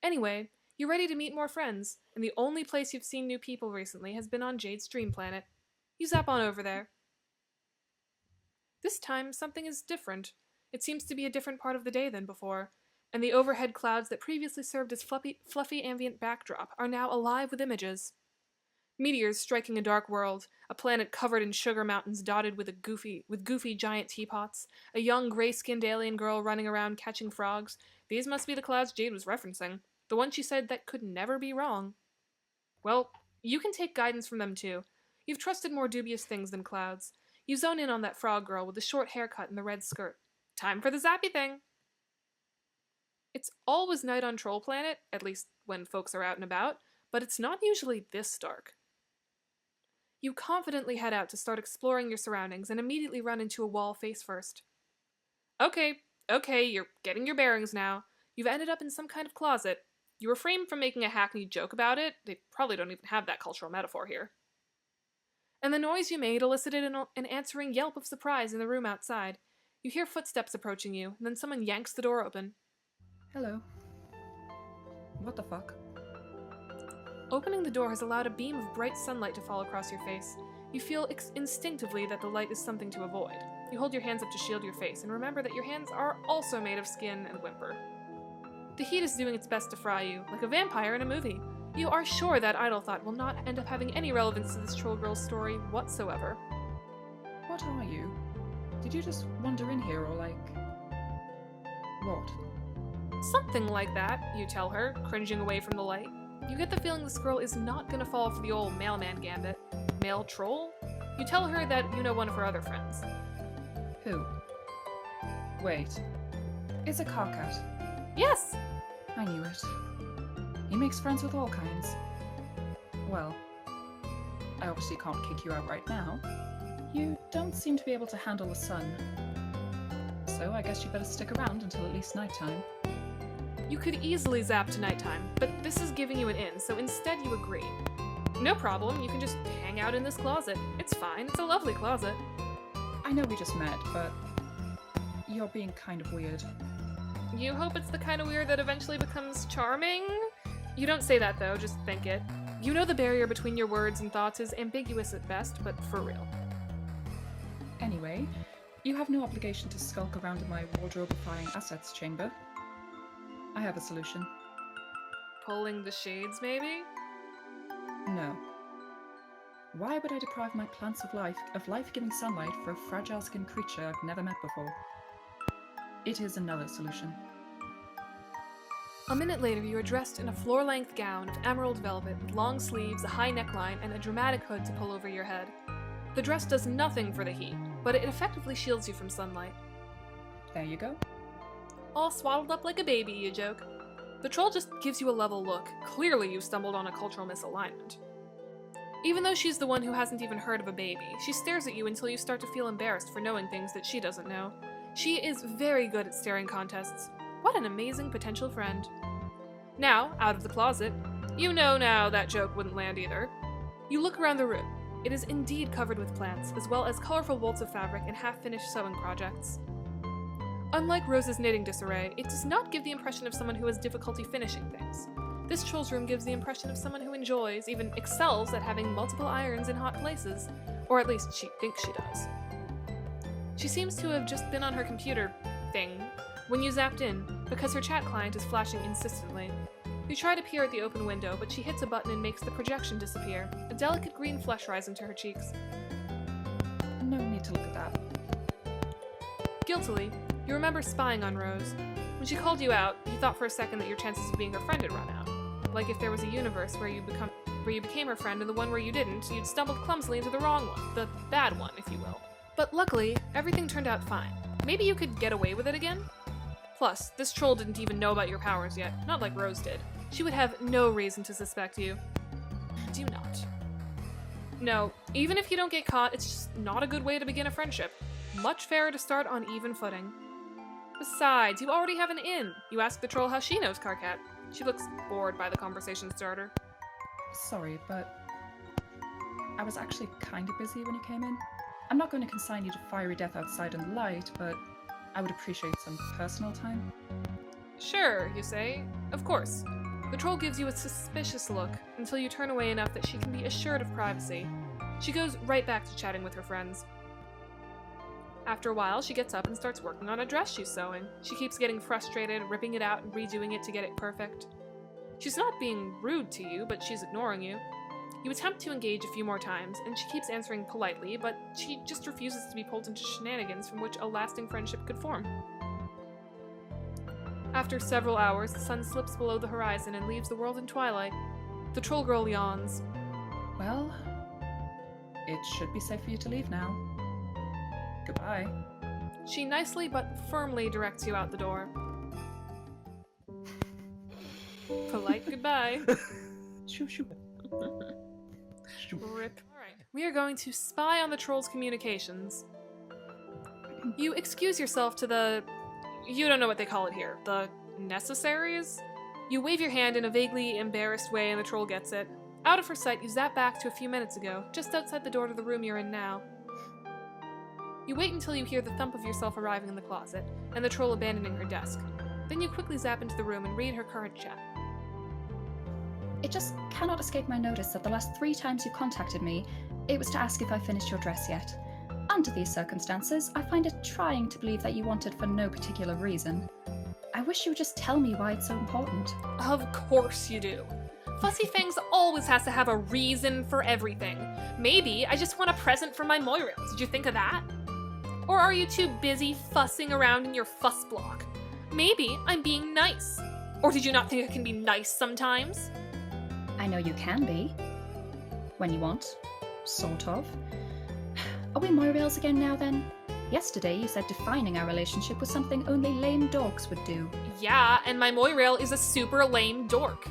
Anyway, you're ready to meet more friends, and the only place you've seen new people recently has been on Jade's dream planet. You zap on over there. This time, something is different. It seems to be a different part of the day than before, and the overhead clouds that previously served as fluffy ambient backdrop are now alive with images. Meteors striking a dark world, a planet covered in sugar mountains dotted with goofy giant teapots, a young gray-skinned alien girl running around catching frogs. These must be the clouds Jade was referencing, the one she said that could never be wrong. Well, you can take guidance from them too. You've trusted more dubious things than clouds. You zone in on that frog girl with the short haircut and the red skirt. Time for the zappy thing! It's always night on Troll Planet, at least when folks are out and about, but it's not usually this dark. You confidently head out to start exploring your surroundings and immediately run into a wall face first. Okay, you're getting your bearings now. You've ended up in some kind of closet. You refrain from making a hackneyed joke about it. They probably don't even have that cultural metaphor here. And the noise you made elicited an answering yelp of surprise in the room outside. You hear footsteps approaching you, and then someone yanks the door open. Hello. What the fuck? Opening the door has allowed a beam of bright sunlight to fall across your face. You feel instinctively that the light is something to avoid. You hold your hands up to shield your face, and remember that your hands are also made of skin and whimper. The heat is doing its best to fry you, like a vampire in a movie. You are sure that idle thought will not end up having any relevance to this troll girl's story whatsoever. What are you? Did you just wander in here, or like... what? Something like that, you tell her, cringing away from the light. You get the feeling this girl is not gonna fall for the old mailman gambit. Male troll? You tell her that you know one of her other friends. Who? Wait. It's a Karkat. Yes! I knew it. He makes friends with all kinds. Well, I obviously can't kick you out right now. You don't seem to be able to handle the sun. So I guess you better stick around until at least nighttime. You could easily zap to nighttime, but this is giving you an in, so instead you agree. No problem, you can just hang out in this closet. It's fine, it's a lovely closet. I know we just met, but you're being kind of weird. You hope it's the kind of weird that eventually becomes charming? You don't say that though, just think it. You know the barrier between your words and thoughts is ambiguous at best, but for real. Anyway, you have no obligation to skulk around in my wardrobe-defying assets chamber. I have a solution. Pulling the shades, maybe? No. Why would I deprive my plants of life-giving sunlight for a fragile-skinned creature I've never met before? It is another solution. A minute later, you are dressed in a floor-length gown of emerald velvet with long sleeves, a high neckline, and a dramatic hood to pull over your head. The dress does nothing for the heat, but it effectively shields you from sunlight. There you go. All swaddled up like a baby, you joke. The troll just gives you a level look. Clearly you stumbled on a cultural misalignment. Even though she's the one who hasn't even heard of a baby, she stares at you until you start to feel embarrassed for knowing things that she doesn't know. She is very good at staring contests. What an amazing potential friend. Now, out of the closet, you know now that joke wouldn't land either. You look around the room. It is indeed covered with plants, as well as colorful bolts of fabric and half-finished sewing projects. Unlike Rose's knitting disarray, it does not give the impression of someone who has difficulty finishing things. This troll's room gives the impression of someone who enjoys, even excels at having multiple irons in hot places, or at least she thinks she does. She seems to have just been on her computer thing when you zapped in, because her chat client is flashing insistently. You try to peer at the open window, but she hits a button and makes the projection disappear, a delicate green flush rising to her cheeks. No need to look at that. Guiltily, you remember spying on Rose. When she called you out, you thought for a second that your chances of being her friend had run out. Like if there was a universe where you became her friend and the one where you didn't, you'd stumbled clumsily into the wrong one, the bad one, if you will. But luckily, everything turned out fine. Maybe you could get away with it again? Plus, this troll didn't even know about your powers yet, not like Rose did. She would have no reason to suspect you. Do not. No, even if you don't get caught, it's just not a good way to begin a friendship. Much fairer to start on even footing. Besides, you already have an inn. You ask the troll how she knows Karkat. She looks bored by the conversation starter. Sorry, but I was actually kind of busy when you came in. I'm not going to consign you to fiery death outside in the light, but I would appreciate some personal time. Sure, you say. Of course. The troll gives you a suspicious look until you turn away enough that she can be assured of privacy. She goes right back to chatting with her friends. After a while, she gets up and starts working on a dress she's sewing. She keeps getting frustrated, ripping it out and redoing it to get it perfect. She's not being rude to you, but she's ignoring you. You attempt to engage a few more times, and she keeps answering politely, but she just refuses to be pulled into shenanigans from which a lasting friendship could form. After several hours, the sun slips below the horizon and leaves the world in twilight. The troll girl yawns. Well, it should be safe for you to leave now. Goodbye. She nicely but firmly directs you out the door. Polite goodbye. Shoo shoo. Shoo. Rip. Alright, we are going to spy on the troll's communications. You excuse yourself to the... you don't know what they call it here. The necessaries? You wave your hand in a vaguely embarrassed way and the troll gets it. Out of her sight, you zap back to a few minutes ago, just outside the door to the room you're in now. You wait until you hear the thump of yourself arriving in the closet, and the troll abandoning her desk. Then you quickly zap into the room and read her current chat. It just cannot escape my notice that the last 3 times you contacted me, it was to ask if I finished your dress yet. Under these circumstances, I find it trying to believe that you want it for no particular reason. I wish you would just tell me why it's so important. Of course you do. Fussy Fangs always has to have a reason for everything. Maybe I just want a present for my Moirail. Did you think of that? Or are you too busy fussing around in your fuss block? Maybe I'm being nice. Or did you not think I can be nice sometimes? I know you can be. When you want. Sort of. Are we Moirails again now then? Yesterday you said defining our relationship was something only lame dorks would do. Yeah, and my Moirail is a super lame dork.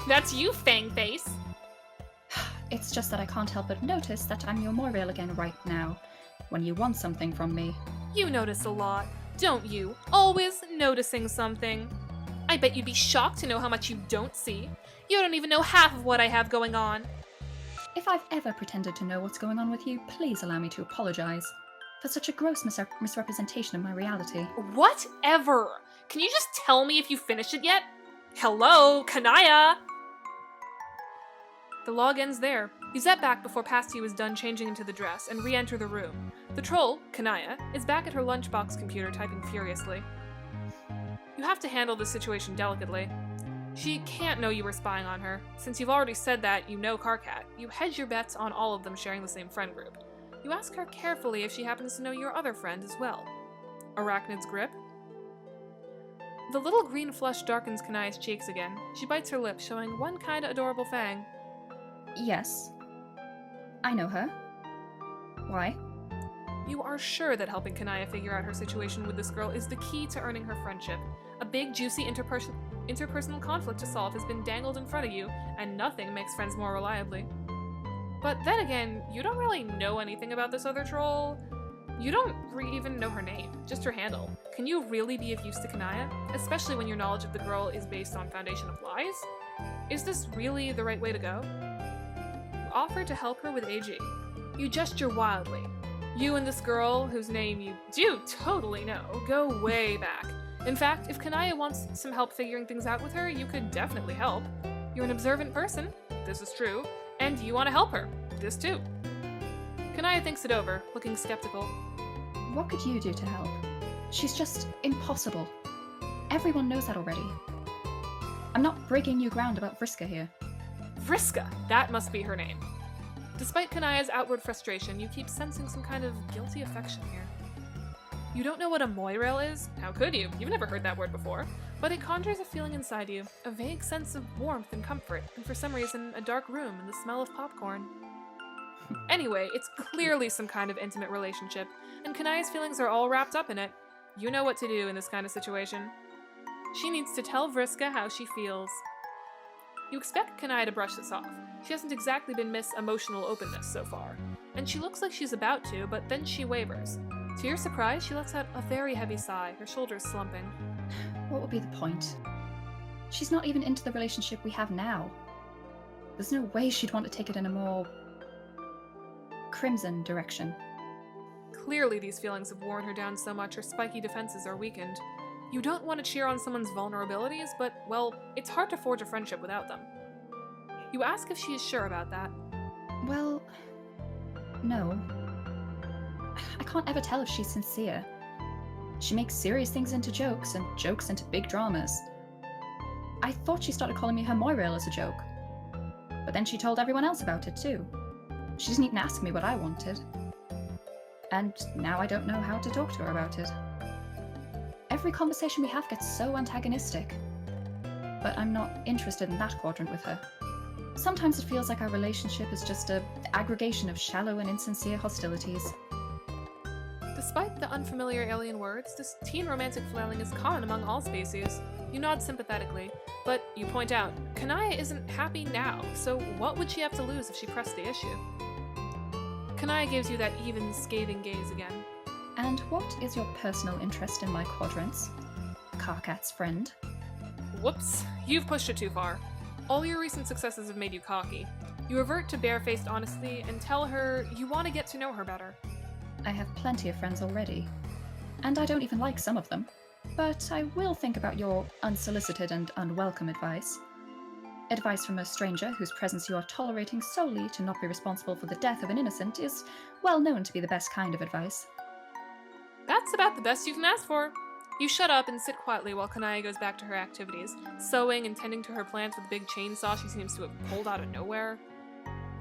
That's you, Fangface. It's just that I can't help but notice that I'm your Moirail again right now, when you want something from me. You notice a lot, don't you? Always noticing something. I bet you'd be shocked to know how much you don't see. You don't even know half of what I have going on. If I've ever pretended to know what's going on with you, please allow me to apologize for such a gross misrepresentation of my reality. Whatever. Can you just tell me if you finished it yet? Hello, Kanaya! The log ends there. You zap back before Pasty is done changing into the dress and re-enter the room. The troll, Kanaya, is back at her lunchbox computer typing furiously. You have to handle the situation delicately. She can't know you were spying on her. Since you've already said that you know Karkat, you hedge your bets on all of them sharing the same friend group. You ask her carefully if she happens to know your other friend as well. Arachnid's grip? The little green flush darkens Kanaya's cheeks again. She bites her lip, showing one kinda adorable fang. Yes. I know her. Why? You are sure that helping Kanaya figure out her situation with this girl is the key to earning her friendship. A big, juicy interpersonal conflict to solve has been dangled in front of you, and nothing makes friends more reliably. But then again, you don't really know anything about this other troll. You don't even know her name, just her handle. Can you really be of use to Kanaya? Especially when your knowledge of the girl is based on foundation of lies? Is this really the right way to go? You offer to help her with AG. You gesture wildly. You and this girl, whose name you do totally know, go way back. In fact, if Kanaya wants some help figuring things out with her, you could definitely help. You're an observant person, this is true, and you want to help her, this too. Kanaya thinks it over, looking skeptical. What could you do to help? She's just impossible. Everyone knows that already. I'm not breaking new ground about Vriska here. Vriska, that must be her name. Despite Kanaya's outward frustration, you keep sensing some kind of guilty affection here. You don't know what a Moirail is? How could you? You've never heard that word before. But it conjures a feeling inside you, a vague sense of warmth and comfort, and for some reason, a dark room and the smell of popcorn. Anyway, it's clearly some kind of intimate relationship, and Kanaya's feelings are all wrapped up in it. You know what to do in this kind of situation. She needs to tell Vriska how she feels. You expect Kanaya to brush this off. She hasn't exactly been Miss Emotional Openness so far, and she looks like she's about to, but then she wavers. To your surprise, she lets out a very heavy sigh, her shoulders slumping. What would be the point? She's not even into the relationship we have now. There's no way she'd want to take it in a more crimson direction. Clearly, these feelings have worn her down so much her spiky defenses are weakened. You don't want to cheer on someone's vulnerabilities, but, well, it's hard to forge a friendship without them. You ask if she is sure about that. Well, no. I can't ever tell if she's sincere. She makes serious things into jokes, and jokes into big dramas. I thought she started calling me her Moirail as a joke. But then she told everyone else about it too. She didn't even ask me what I wanted. And now I don't know how to talk to her about it. Every conversation we have gets so antagonistic. But I'm not interested in that quadrant with her. Sometimes it feels like our relationship is just an aggregation of shallow and insincere hostilities. Despite the unfamiliar alien words, this teen romantic flailing is common among all species. You nod sympathetically, but you point out, Kanaya isn't happy now, so what would she have to lose if she pressed the issue? Kanaya gives you that even, scathing gaze again. And what is your personal interest in my quadrants? Karkat's friend? Whoops, you've pushed it too far. All your recent successes have made you cocky. You revert to barefaced honesty and tell her you want to get to know her better. I have plenty of friends already. And I don't even like some of them. But I will think about your unsolicited and unwelcome advice. Advice from a stranger whose presence you are tolerating solely to not be responsible for the death of an innocent is well known to be the best kind of advice. That's about the best you can ask for. You shut up and sit quietly while Kanaya goes back to her activities, sewing and tending to her plants with a big chainsaw she seems to have pulled out of nowhere.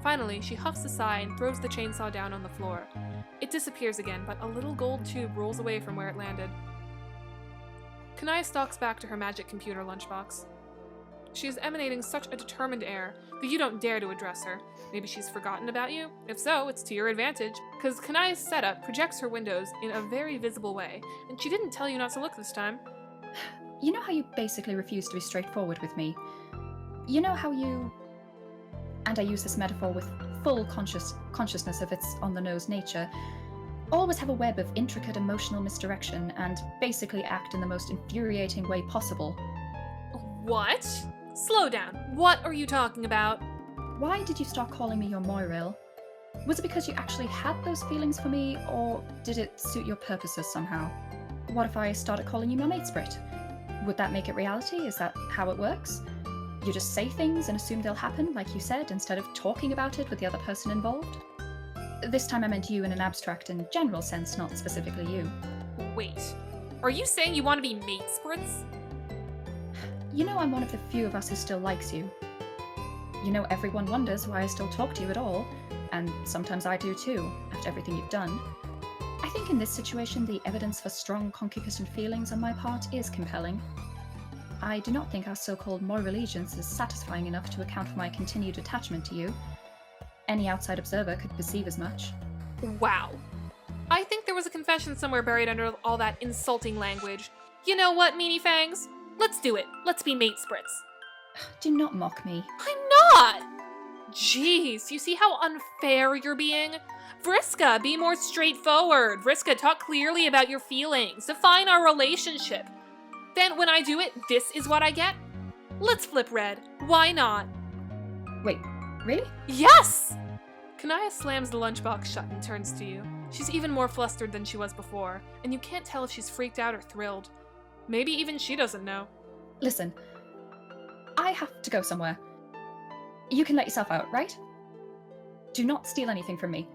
Finally, she huffs a sigh and throws the chainsaw down on the floor. It disappears again, but a little gold tube rolls away from where it landed. Kanaya stalks back to her magic computer lunchbox. She is emanating such a determined air that you don't dare to address her. Maybe she's forgotten about you? If so, it's to your advantage, because Kanaya's setup projects her windows in a very visible way, and she didn't tell you not to look this time. You know how you basically refuse to be straightforward with me? You know how you, and I use this metaphor with full consciousness of its on-the-nose nature, always have a web of intricate emotional misdirection and basically act in the most infuriating way possible. What? Slow down. What are you talking about? Why did you start calling me your Moirail? Was it because you actually had those feelings for me, or did it suit your purposes somehow? What if I started calling you my matesprit? Would that make it reality? Is that how it works? You just say things and assume they'll happen, like you said, instead of talking about it with the other person involved? This time I meant you in an abstract and general sense, not specifically you. Wait. Are you saying you want to be matesprits? You know I'm one of the few of us who still likes you. You know everyone wonders why I still talk to you at all, and sometimes I do too, after everything you've done. I think in this situation the evidence for strong concupiscent feelings on my part is compelling. I do not think our so-called moral allegiance is satisfying enough to account for my continued attachment to you. Any outside observer could perceive as much. Wow. I think there was a confession somewhere buried under all that insulting language. You know what, Meanie Fangs? Let's do it. Let's be matesprits. Do not mock me. I'm not! Jeez, you see how unfair you're being? Vriska, be more straightforward. Vriska, talk clearly about your feelings. Define our relationship. Then when I do it, this is what I get? Let's flip red. Why not? Wait, really? Yes! Kanaya slams the lunchbox shut and turns to you. She's even more flustered than she was before, and you can't tell if she's freaked out or thrilled. Maybe even she doesn't know. Listen, I have to go somewhere. You can let yourself out, right? Do not steal anything from me.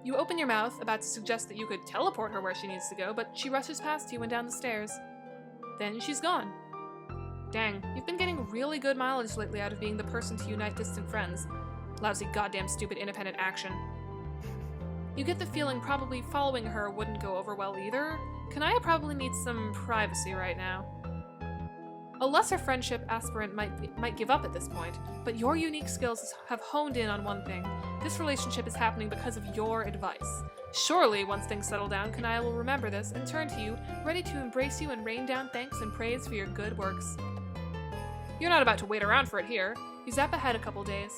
You open your mouth, about to suggest that you could teleport her where she needs to go, but she rushes past you and down the stairs. Then she's gone. Dang, you've been getting really good mileage lately out of being the person to unite distant friends. Lousy goddamn stupid independent action. You get the feeling probably following her wouldn't go over well either. Kanaya probably needs some privacy right now. A lesser friendship aspirant might give up at this point, but your unique skills have honed in on one thing. This relationship is happening because of your advice. Surely, once things settle down, Kanaya will remember this and turn to you, ready to embrace you and rain down thanks and praise for your good works. You're not about to wait around for it here. You zap ahead a couple days.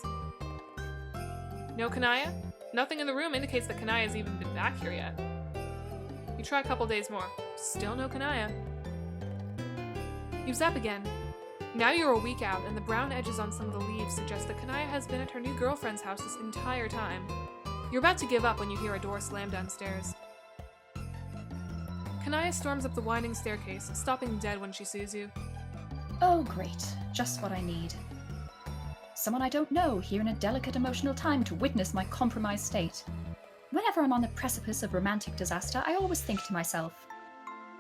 No Kanaya? Nothing in the room indicates that Kanaya's even been back here yet. You try a couple days more. Still no Kanaya. You zap again. Now you're a week out, and the brown edges on some of the leaves suggest that Kanaya has been at her new girlfriend's house this entire time. You're about to give up when you hear a door slam downstairs. Kanaya storms up the winding staircase, stopping dead when she sees you. Oh, great. Just what I need. Someone I don't know here in a delicate emotional time to witness my compromised state. Whenever I'm on the precipice of romantic disaster, I always think to myself,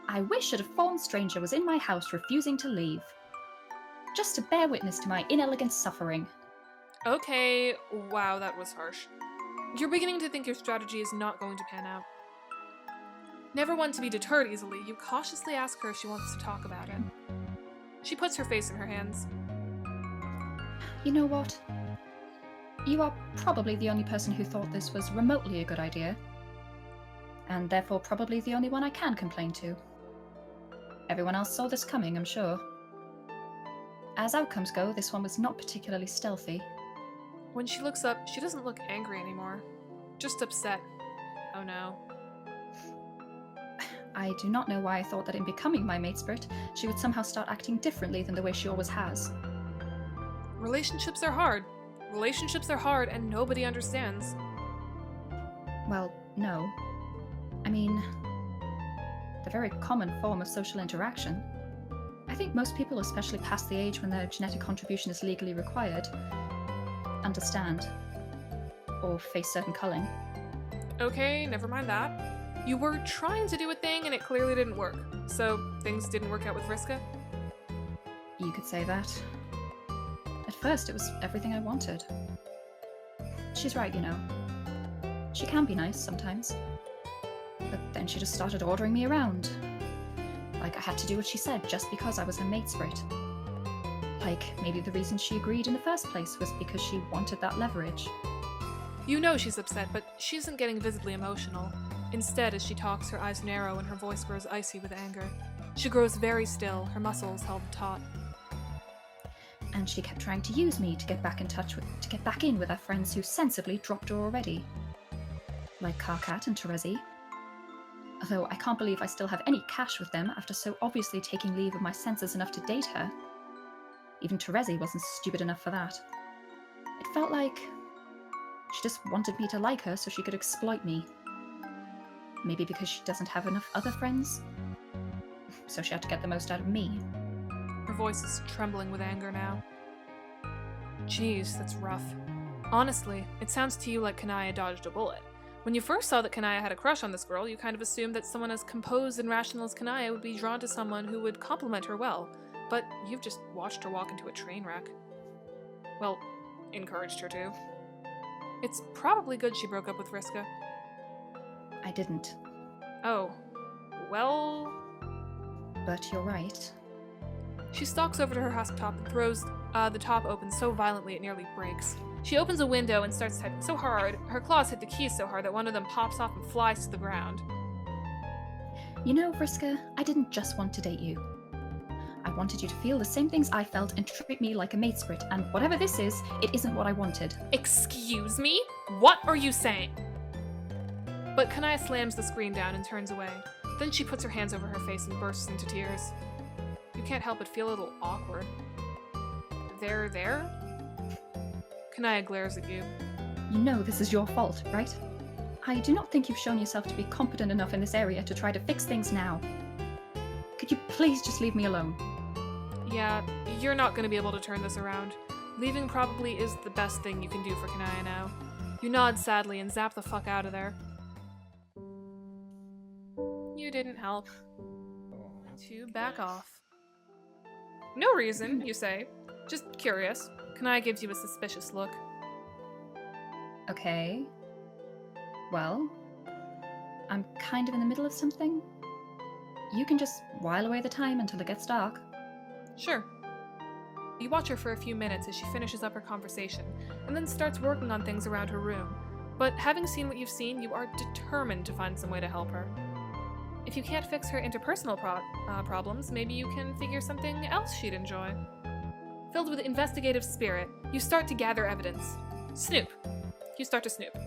I wish a deformed stranger was in my house refusing to leave. Just to bear witness to my inelegant suffering. Okay, wow, that was harsh. You're beginning to think your strategy is not going to pan out. Never one to be deterred easily, you cautiously ask her if she wants to talk about it. She puts her face in her hands. You know what? You are probably the only person who thought this was remotely a good idea. And therefore probably the only one I can complain to. Everyone else saw this coming, I'm sure. As outcomes go, this one was not particularly stealthy. When she looks up, she doesn't look angry anymore. Just upset. Oh no. I do not know why I thought that in becoming my mate spirit, she would somehow start acting differently than the way she always has. Relationships are hard. Relationships are hard and nobody understands. Well, no. I mean, the very common form of social interaction. I think most people, especially past the age when their genetic contribution is legally required, understand. Or face certain culling. Okay, never mind that. You were trying to do a thing and it clearly didn't work. So, things didn't work out with Vriska? You could say that. At first, it was everything I wanted. She's right, you know. She can be nice sometimes. But then she just started ordering me around. Like I had to do what she said just because I was her mate spirit. Like maybe the reason she agreed in the first place was because she wanted that leverage. You know she's upset, but she isn't getting visibly emotional. Instead, as she talks, her eyes narrow and her voice grows icy with anger. She grows very still, her muscles held taut. And she kept trying to use me to get back in with our friends who sensibly dropped her already. Like Karkat and Terezi. Although I can't believe I still have any cash with them after so obviously taking leave of my senses enough to date her. Even Terezi wasn't stupid enough for that. It felt like she just wanted me to like her so she could exploit me. Maybe because she doesn't have enough other friends? So she had to get the most out of me. Her voice is trembling with anger now. Jeez, that's rough. Honestly, it sounds to you like Kanaya dodged a bullet. When you first saw that Kanaya had a crush on this girl, you kind of assumed that someone as composed and rational as Kanaya would be drawn to someone who would compliment her well, but you've just watched her walk into a train wreck. Well, encouraged her to. It's probably good she broke up with Vriska. I didn't. Oh. Well... But you're right. She stalks over to her housetop and throws the top open so violently it nearly breaks. She opens a window and starts typing so hard, her claws hit the keys so hard that one of them pops off and flies to the ground. You know, Vriska, I didn't just want to date you. I wanted you to feel the same things I felt and treat me like a mate spirit, and whatever this is, it isn't what I wanted. Excuse me? What are you saying? But Kanaya slams the screen down and turns away. Then she puts her hands over her face and bursts into tears. You can't help but feel a little awkward. They're there? Kanaya glares at you. You know this is your fault, right? I do not think you've shown yourself to be competent enough in this area to try to fix things now. Could you please just leave me alone? Yeah, you're not going to be able to turn this around. Leaving probably is the best thing you can do for Kanaya now. You nod sadly and zap the fuck out of there. You didn't help. To back off. No reason, you say. Just curious. Kanaya gives you a suspicious look. Okay. Well, I'm kind of in the middle of something. You can just while away the time until it gets dark. Sure. You watch her for a few minutes as she finishes up her conversation, and then starts working on things around her room. But having seen what you've seen, you are determined to find some way to help her. If you can't fix her interpersonal problems, maybe you can figure something else she'd enjoy. Filled with investigative spirit, you start to gather evidence. Snoop. You start to snoop.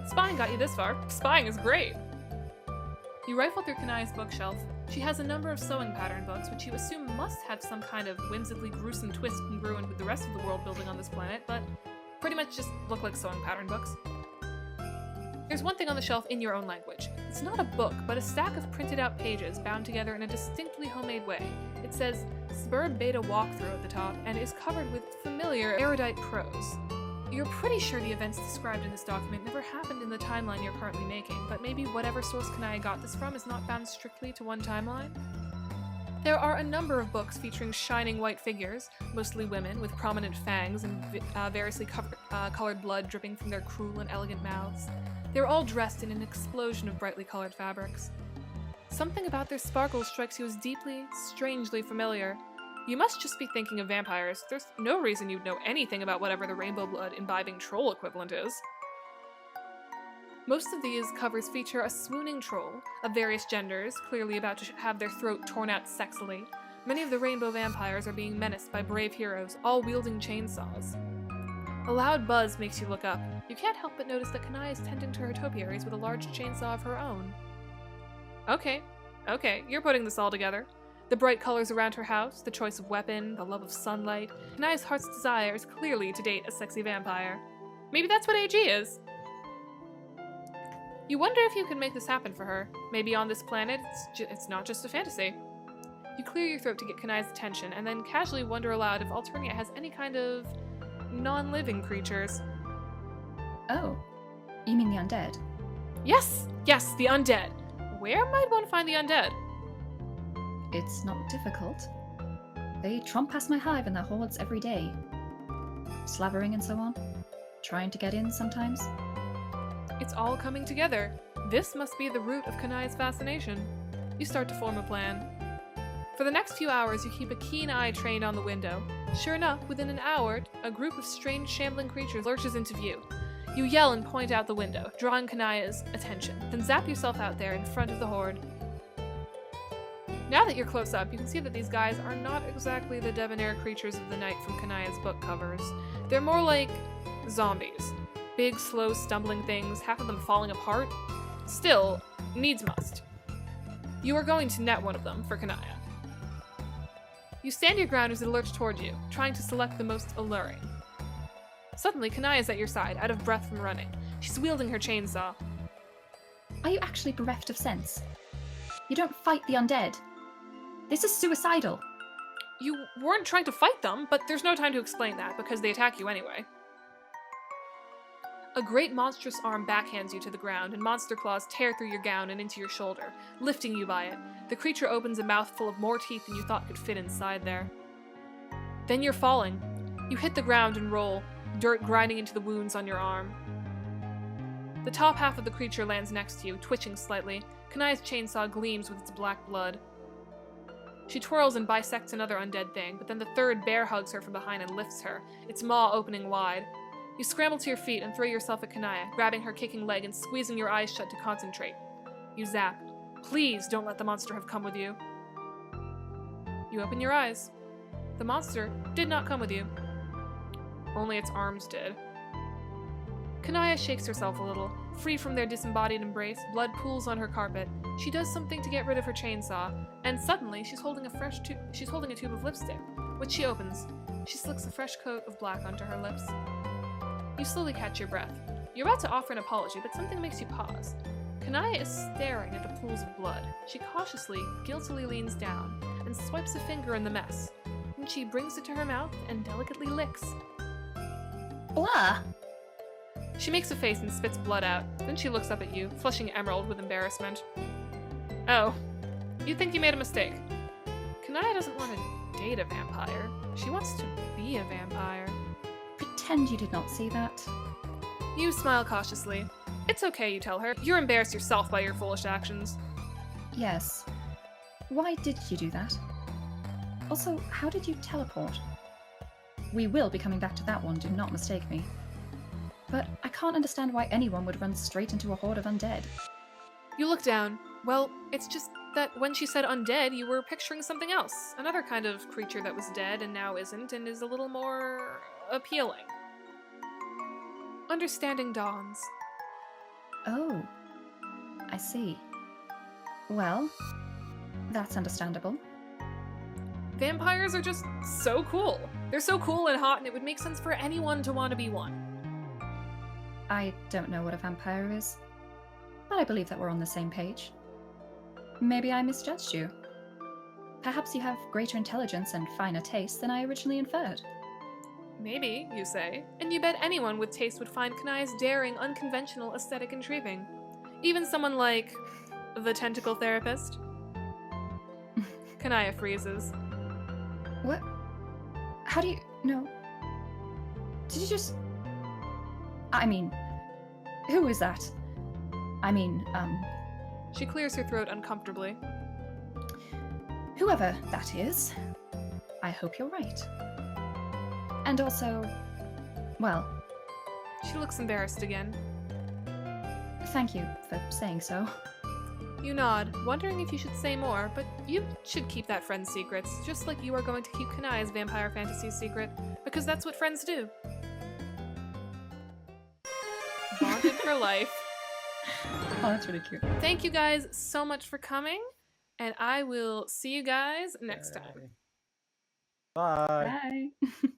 Spying got you this far. Spying is great. You rifle through Kanaya's bookshelf. She has a number of sewing pattern books, which you assume must have some kind of whimsically gruesome twist congruent with the rest of the world building on this planet, but pretty much just look like sewing pattern books. There's one thing on the shelf in your own language. It's not a book, but a stack of printed out pages bound together in a distinctly homemade way. It says Spur Beta Walkthrough at the top and is covered with familiar erudite prose. You're pretty sure the events described in this document never happened in the timeline you're currently making, but maybe whatever source Kanaya got this from is not bound strictly to one timeline? There are a number of books featuring shining white figures, mostly women, with prominent fangs and variously colored blood dripping from their cruel and elegant mouths. They're all dressed in an explosion of brightly colored fabrics. Something about their sparkles strikes you as deeply, strangely familiar. You must just be thinking of vampires. There's no reason you'd know anything about whatever the rainbow blood imbibing troll equivalent is. Most of these covers feature a swooning troll of various genders, clearly about to have their throat torn out sexily. Many of the rainbow vampires are being menaced by brave heroes, all wielding chainsaws. A loud buzz makes you look up. You can't help but notice that Kanaya is tending to her topiaries with a large chainsaw of her own. Okay, you're putting this all together. The bright colors around her house, the choice of weapon, the love of sunlight. Kanaya's heart's desire is clearly to date a sexy vampire. Maybe that's what AG is. You wonder if you can make this happen for her. Maybe on this planet, it's not just a fantasy. You clear your throat to get Kanaya's attention, and then casually wonder aloud if Alternia has any kind of non-living creatures. Oh, you mean the undead? Yes, the undead. Where might one find the undead? It's not difficult. They tromp past my hive and their hordes every day. Slavering and so on. Trying to get in sometimes. It's all coming together. This must be the root of Kanaya's fascination. You start to form a plan. For the next few hours, you keep a keen eye trained on the window. Sure enough, within an hour, a group of strange shambling creatures lurches into view. You yell and point out the window, drawing Kanaya's attention, then zap yourself out there in front of the horde. Now that you're close up, you can see that these guys are not exactly the debonair creatures of the night from Kanaya's book covers. They're more like zombies. Big, slow, stumbling things, half of them falling apart. Still, needs must. You are going to net one of them for Kanaya. You stand your ground as they lurch toward you, trying to select the most alluring. Suddenly, Kanaya is at your side, out of breath from running. She's wielding her chainsaw. Are you actually bereft of sense? You don't fight the undead. This is suicidal. You weren't trying to fight them, but there's no time to explain that, because they attack you anyway. A great monstrous arm backhands you to the ground, and monster claws tear through your gown and into your shoulder, lifting you by it. The creature opens a mouth full of more teeth than you thought could fit inside there. Then you're falling. You hit the ground and roll, dirt grinding into the wounds on your arm. The top half of the creature lands next to you, twitching slightly. Kanaya's chainsaw gleams with its black blood. She twirls and bisects another undead thing, but then the third bear hugs her from behind and lifts her, its maw opening wide. You scramble to your feet and throw yourself at Kanaya, grabbing her kicking leg and squeezing your eyes shut to concentrate. You zap. Please don't let the monster have come with you. You open your eyes. The monster did not come with you. Only its arms did. Kanaya shakes herself a little. Free from their disembodied embrace, blood pools on her carpet. She does something to get rid of her chainsaw, and suddenly she's holding a tube of lipstick, which she opens. She slicks a fresh coat of black onto her lips. You slowly catch your breath. You're about to offer an apology, but something makes you pause. Kanaya is staring at the pools of blood. She cautiously, guiltily leans down and swipes a finger in the mess. Then she brings it to her mouth and delicately licks. Blah! She makes a face and spits blood out. Then she looks up at you, flushing emerald with embarrassment. Oh, you think you made a mistake. Kanaya doesn't want to date a vampire. She wants to be a vampire. Pretend you did not see that. You smile cautiously. It's okay, you tell her. You're embarrassed yourself by your foolish actions. Yes. Why did you do that? Also, how did you teleport? We will be coming back to that one, do not mistake me. But I can't understand why anyone would run straight into a horde of undead. You look down. Well, it's just that when she said undead, you were picturing something else. Another kind of creature that was dead and now isn't and is a little more appealing. Understanding dawns. Oh, I see. Well, that's understandable. Vampires are just so cool. They're so cool and hot, and it would make sense for anyone to want to be one. I don't know what a vampire is, but I believe that we're on the same page. Maybe I misjudged you. Perhaps you have greater intelligence and finer taste than I originally inferred. Maybe, you say, and you bet anyone with taste would find Kanaya's daring, unconventional aesthetic intriguing. Even someone like the tentacle therapist. Kanaya freezes. What? How do you... No. Did you just... I mean... Who is that? I mean, She clears her throat uncomfortably. Whoever that is, I hope you're right. And also... Well, She looks embarrassed again. thank you for saying so. You nod, wondering if you should say more, but you should keep that friend's secrets, just like you are going to keep Kanaya's vampire fantasy secret, because that's what friends do. Bonded for life. Oh, that's really cute. Thank you guys so much for coming, and I will see you guys next time. Bye. Bye.